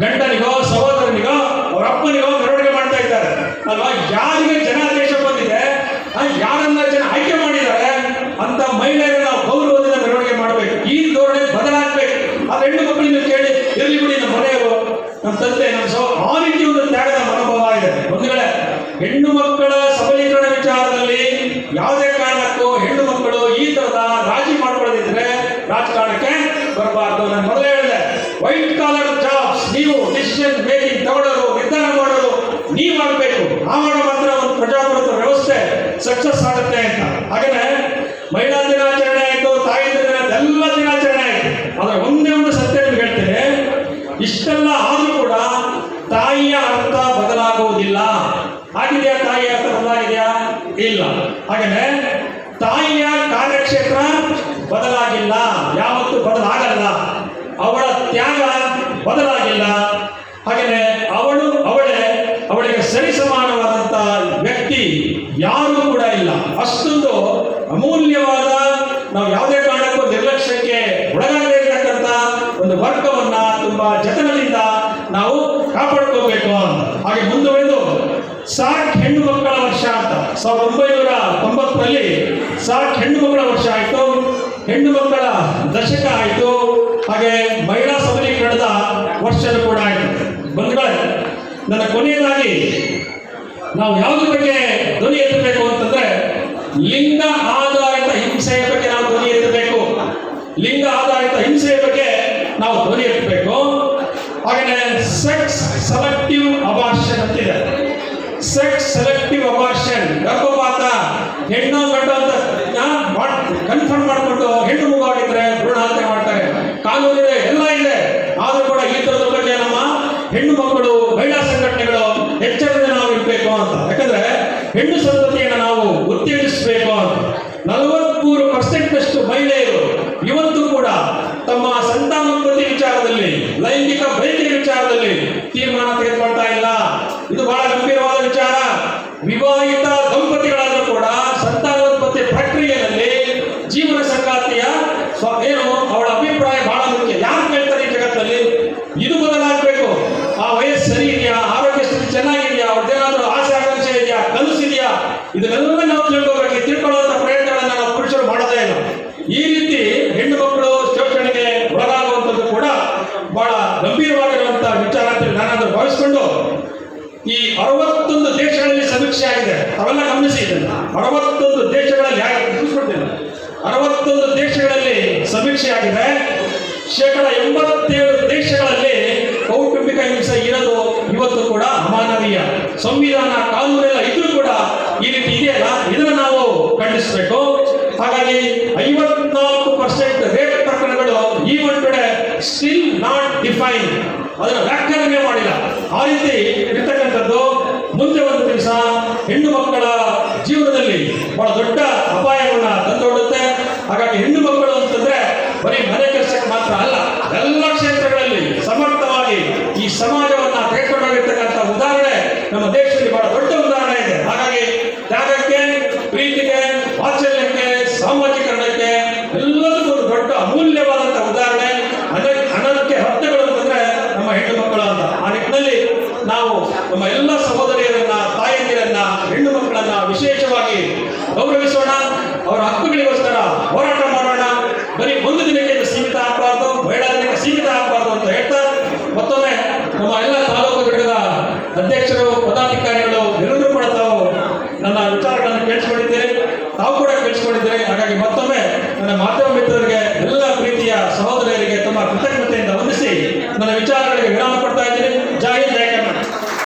ಗಂಡನಿಗೋ ಸಹೋದರನಿಗೋ ಅವ್ರ ಅಪ್ಪನಿಗೋ ಮೆರವಣಿಗೆ ಮಾಡ್ತಾ ಇದ್ದಾರೆ ಅಲ್ವಾ? ಯಾರಿಗೆ ಜನಾದೇಶ ಬಂದಿದೆ, ಯಾರನ್ನ ಜನ ಆಯ್ಕೆ ಮಾಡಿದ್ದಾರೆ ಅಂತ ಮಹಿಳೆಯರನ್ನ ಗೌರವದಿಂದ ಮೆರವಣಿಗೆ ಮಾಡಬೇಕು. ಈ ಧೋರಣೆ ಬದಲಾಗಬೇಕು. ಆ ಹೆಣ್ಣು ಮಕ್ಕಳಿಂದ ಕೇಳಿ, ಇರಲಿ ಬಿಡಿ ನಮ್ಮ ಮನೆಯವರು, ನಮ್ಮ ತಂದೆ, ನಮ್ಮ ಆ ರೀತಿ ಒಂದು ತ್ಯಾಗದ ಮನೋಭಾವ ಇದೆ. ಒಂದು ವೇಳೆ ಹೆಣ್ಣು ಮಕ್ಕಳ ಸಬಲೀಕರಣ ವಿಚಾರದಲ್ಲಿ ಯಾವುದೇ ಕಾರಣಕ್ಕೂ ಹೆಣ್ಣು ಮಕ್ಕಳು ಈ ತರದ ರಾಜಿ ಮಾಡ್ಕೊಳ್ಳದಿದ್ರೆ ರಾಜಕಾರಣಕ್ಕೆ ಬರಬಾರ್ದು. ನಾನು ಮೊದಲೇ ಹೇಳಿದೆ, ವೈಟ್ ಕಾಲರ್ ಜಾಬ್ಸ್ ನೀವು ಡಿಸಿಷನ್ ಮೇಕಿಂಗ್ ತಗೊಳ್ಳೋರು, ನಿರ್ಧಾರ ಮಾಡೋರು ನೀವಾಗಬೇಕು. ಆವಾಗ ಮಾತ್ರ ಒಂದು ಪ್ರಜಾಪ್ರಭುತ್ವ ವ್ಯವಸ್ಥೆ ಸಕ್ಸಸ್ ಆಗುತ್ತೆ ಅಂತ. ಹಾಗೇನೆ ಮಹಿಳಾ ದಿನಾಚರಣೆ ಆಯಿತು, ತಾಯಂದಿರ ದಿನ, ಎಲ್ಲ ದಿನಾಚರಣೆ ಆಯಿತು. ಆದ್ರೆ ಒಂದೇ ಒಂದು ಸತ್ಯ ಹೇಳ್ತೇನೆ, ಇಷ್ಟೆಲ್ಲ ಆದ್ರೂ ಕೂಡ ತಾಯಿಯ ಅರ್ಥ ಬದಲಾಗುವುದಿಲ್ಲ. ಆಗಿದೆಯಾ? ತಾಯಿಯ ಅರ್ಥ ಬದಲಾಗಿದೆಯಾ? ಇಲ್ಲ. ಹಾಗೇನೆ ತಾಯಿಯ ಕಾರ್ಯಕ್ಷೇತ್ರ ಬದಲಾಗಿಲ್ಲ, ಯಾವತ್ತೂ ಬದಲಾಗಲ್ಲ. ಅವಳ ತ್ಯಾಗ ಬದಲಾಗಿಲ್ಲ. ಹಾಗೇನೆ ಅವಳಿಗೆ ಸರಿ ಸಮಾನವಾದಂತ ವ್ಯಕ್ತಿ ಯಾರೂ ಕೂಡ ಇಲ್ಲ. ಅಷ್ಟೊಂದು ಅಮೂಲ್ಯವಾದ, ನಾವು ಯಾವುದೇ ಕಾರಣಕ್ಕೂ ನಿರ್ಲಕ್ಷ್ಯಕ್ಕೆ ಒಳಗಾಗದೇ ಇರತಕ್ಕಂಥ ಒಂದು ವರ್ಗವನ್ನ ತುಂಬಾ ಜತನದಿಂದ ನಾವು ಕಾಪಾಡ್ಕೋಬೇಕು ಅಂತ. ಹಾಗೆ ಮುಂದುವರೆದು ಸಾಕ್ ಹೆಣ್ಣು ಮಕ್ಕಳ ವರ್ಷ ಅಂತ 1990ರಲ್ಲಿ ಸಾಕ್ ಹೆಣ್ಣು ಮಕ್ಕಳ ವರ್ಷ ಆಯಿತು, ಹೆಣ್ಣು ಮಕ್ಕಳ ದಶಕ ಆಯಿತು, ಹಾಗೆ ಮಹಿಳಾ ಸಬಲೀಕರಣದ ವರ್ಷ ಕೂಡ ಆಯಿತು. ಬಂಧುಗಳೇ, ನನ್ನ ಕೊನೆಯದಾಗಿ ನಾವು ಯಾವುದ್ರ ಬಗ್ಗೆ ಧ್ವನಿ ಎತ್ತಬೇಕು ಅಂತಂದ್ರೆ ಲಿಂಗ ಆಧಾರಿತ ಹಿಂಸೆಯ ಬಗ್ಗೆ ನಾವು ಧ್ವನಿ ಎತ್ತಬೇಕು. ಲಿಂಗ ಆಧಾರಿತ ಹಿಂಸೆಯ ಬಗ್ಗೆ ನಾವು ಧ್ವನಿ ಎತ್ತಬೇಕು. ಹಾಗೆಯೇ ಸೆಕ್ಸ್ ಸೆಲೆಕ್ಟಿವ್ ಅಬಾರ್ಷನ್ ಅಂತಿದೆ. ಸೆಕ್ಸ್ ಸೆಲೆಕ್ಟಿವ್ ಅಬಾರ್ಷನ್, ಗರ್ಭಪಾತ, ಹೆಣ್ಣು ಗಂಡು ಅಂತ ಕನ್ಫರ್ಮ್ ಮಾಡಿಕೊಂಡು ಹೆಣ್ಣು ಮಗುವಾಗಿದ್ರೆ ಭ್ರೂಣ ಹತ್ಯೆ ಮಾಡ್ತಾರೆ. ಕಾನೂನಿದೆ, ಎಲ್ಲ ಇದೆ. ಆದ್ರೂ ಕೂಡ ಈ ತರದ ಬಗ್ಗೆ ನಮ್ಮ ಹೆಣ್ಣು ಮಕ್ಕಳು, ಮಹಿಳಾ ಸಂಘಟನೆಗಳು ಎಚ್ಚರದಿಂದ ನಾವು ಇರಬೇಕು ಅಂತ. ಯಾಕಂದ್ರೆ ಹೆಣ್ಣು ಸಂತತಿಯನ್ನು ನಾವು ಉತ್ತೇಜಿಸಬೇಕು ಅಂತ. 43% ಮಹಿಳೆಯರು ಇವತ್ತು ಕೂಡ ತಮ್ಮ ಸಂತಾನೋತ್ಪತ್ತಿ ವಿಚಾರದಲ್ಲಿ, ಲೈಂಗಿಕ ಬಯಕೆಯ ವಿಚಾರದಲ್ಲಿ ತೀರ್ಮಾನ ತೆಗೆದುಕೊಳ್ತಾ ಇಲ್ಲ. ಇದು ಬಹಳ ಗಂಭೀರವಾದ ವಿಚಾರ. ವಿವಾಹಿತ ದಂಪತಿಗಳಾದರೂ ಕೂಡ ಸಂತಾನೋತ್ಪತ್ತಿ ಪ್ರಕ್ರಿಯೆಯಲ್ಲಿ ಜೀವನ ಸಂಗಾತಿಯ ಏನು ಅವಳ ಅಭಿಪ್ರಾಯ ಬಹಳ ಮುಖ್ಯ. ಯಾರು ಕೇಳ್ತಾರೆ ಈ ಜಗತ್ತಲ್ಲಿ? ಇದು ಬದಲಾಗಬೇಕು. ಆ ವಯಸ್ಸು ಸರಿ ಇದೆಯಾ, ಆರೋಗ್ಯ ಸ್ಥಿತಿ ಚೆನ್ನಾಗಿದೆಯಾ, ಅವ್ರದ್ದೇನಾದ್ರೂ ಆಸೆ ಆಕಾಂಕ್ಷೆ ಇದೆಯಾ, ಕನಸಿದೆಯಾ, ಇದನ್ನೆಲ್ಲ ನಾವು ತಿಳ್ಕೊಳ್ಳುವಂತ ಪ್ರಯತ್ನಗಳನ್ನ ನಾವು ಪುರುಷರು ಮಾಡೋದೇ ಇಲ್ಲ. ಈ ರೀತಿ ಹೆಣ್ಣು ಮಕ್ಕಳು ಶೋಷಣೆಗೆ ಒಳಗಾಗುವಂಥದ್ದು ಕೂಡ ಬಹಳ ಗಂಭೀರವಾಗಿರುವಂತಹ ವಿಚಾರ ಅಂತ ನಾನಾದ್ರೂ ಭಾವಿಸಿಕೊಂಡು, ಈ 61 ದೇಶಗಳಲ್ಲಿ ಸಮೀಕ್ಷೆ ಆಗಿದೆ. ಅವೆಲ್ಲ ಗಮನಿಸಿ ಇದನ್ನ. 61 ದೇಶಗಳಲ್ಲಿ 61 ದೇಶಗಳಲ್ಲಿ ಸಮೀಕ್ಷೆ ಆಗಿದೆ. 87% ದೇಶಗಳಲ್ಲಿ ಕೌಟುಂಬಿಕ ಹಿಂಸೆ ಇರೋದು ಇವತ್ತು ಕೂಡ ಅಮಾನವೀಯ. ಸಂವಿಧಾನ ಕಾನೂನೆಲ್ಲ ಇದ್ರೂ ಕೂಡ ಈ ರೀತಿ ಇದೆಯಲ್ಲ, ಇದನ್ನು ನಾವು ಖಂಡಿಸಬೇಕು. ಹಾಗಾಗಿ 54% ರೇಪ್ ಪ್ರಕರಣಗಳು even today still not define, ಅದನ್ನು ವ್ಯಾಖ್ಯಾನ ಮಾಡಿಲ್ಲ. ಆ ರೀತಿ ಇರ್ತಕ್ಕಂಥದ್ದು ಮುಂದೆ ಒಂದು ದಿವಸ ಹೆಣ್ಣು ಮಕ್ಕಳ ಜೀವನದಲ್ಲಿ ಬಹಳ ದೊಡ್ಡ ಅಪಾಯವನ್ನು ತಂದೊಡ್ಡುತ್ತೆ. ಹಾಗಾಗಿ ಹೆಣ್ಣು ಮಕ್ಕಳು ಅಂತಂದ್ರೆ ಬರೀ ಮನೆ ಕೆಲಸಕ್ಕೆ ಮಾತ್ರ ಅಲ್ಲ, ಎಲ್ಲ ಕ್ಷೇತ್ರಗಳಲ್ಲಿ ಸಮರ್ಥವಾಗಿ ಈ ಸಮಾಜವನ್ನ ತೆಗೆದುಕೊಂಡೋಗಿರ್ತಕ್ಕಂಥ ಉದಾಹರಣೆ ನಮ್ಮ ದೇಶದಲ್ಲಿ ಬಹಳ ದೊಡ್ಡ ಉದಾಹರಣೆ ಇದೆ. ಹಾಗಾಗಿ ತ್ಯಾಗಕ್ಕೆ, ಪ್ರೀತಿಗೆ, ವಾತ್ಸಲ್ಯಕ್ಕೆ, ಸಾಮಾಜಿಕರಣಕ್ಕೆ ಎಲ್ಲದಕ್ಕೂ ಒಂದು ದೊಡ್ಡ ಅಮೂಲ್ಯವಾದಂತಹ ಉದಾಹರಣೆ ಅನರ್ಘ್ಯ ರತ್ನಗಳು ಅಂತಂದ್ರೆ ನಮ್ಮ ಹೆಣ್ಣು ಮಕ್ಕಳು ಅಂತ. ಆ ನಿಟ್ಟಿನಲ್ಲಿ ನಾವು ನಮ್ಮ ಎಲ್ಲ ಸಹೋದರಿಯರನ್ನ, ತಾಯಂದಿರನ್ನ, ಹೆಣ್ಣು ಮಕ್ಕಳನ್ನ ವಿಶೇಷವಾಗಿ ಗೌರವಿಸೋಣ. ಅವರ ಹಕ್ಕುಗಳಿಗೋಸ್ಕರ ಹೋರಾಟ ಮಾಡೋಣ. ಬರೀ ಒಂದು ದಿನಕ್ಕೆ ಸೀಮಿತ ಆಗಬಾರ್ದು, ಮಹಿಳಾ ದಿನಕ್ಕೆ ಸೀಮಿತ ಆಗಬಾರ್ದು ಅಂತ ಹೇಳ್ತಾ, ಮತ್ತೊಮ್ಮೆ ನಮ್ಮ ಎಲ್ಲ ತಾಲೂಕು ಘಟಕದ ಅಧ್ಯಕ್ಷರು, ಪದಾಧಿಕಾರಿಗಳು ಎಲ್ಲರೂ ಕೂಡ ತಾವು ನನ್ನ ವಿಚಾರಗಳನ್ನು ಕೇಳಿಸ್ಕೊಂಡಿದ್ದೀರಿ, ತಾವು ಕೂಡ ಕೇಳಿಸ್ಕೊಂಡಿದ್ದೀರಿ. ಹಾಗಾಗಿ ಮತ್ತೊಮ್ಮೆ ನನ್ನ ಮಾಧ್ಯಮ ಮಿತ್ರರಿಗೆ, ಎಲ್ಲ ಪ್ರೀತಿಯ ಸಹೋದರಿಯರಿಗೆ ತಮ್ಮ ಕೃತಜ್ಞತೆಯಿಂದ ವಂದಿಸಿ ನನ್ನ ವಿಚಾರ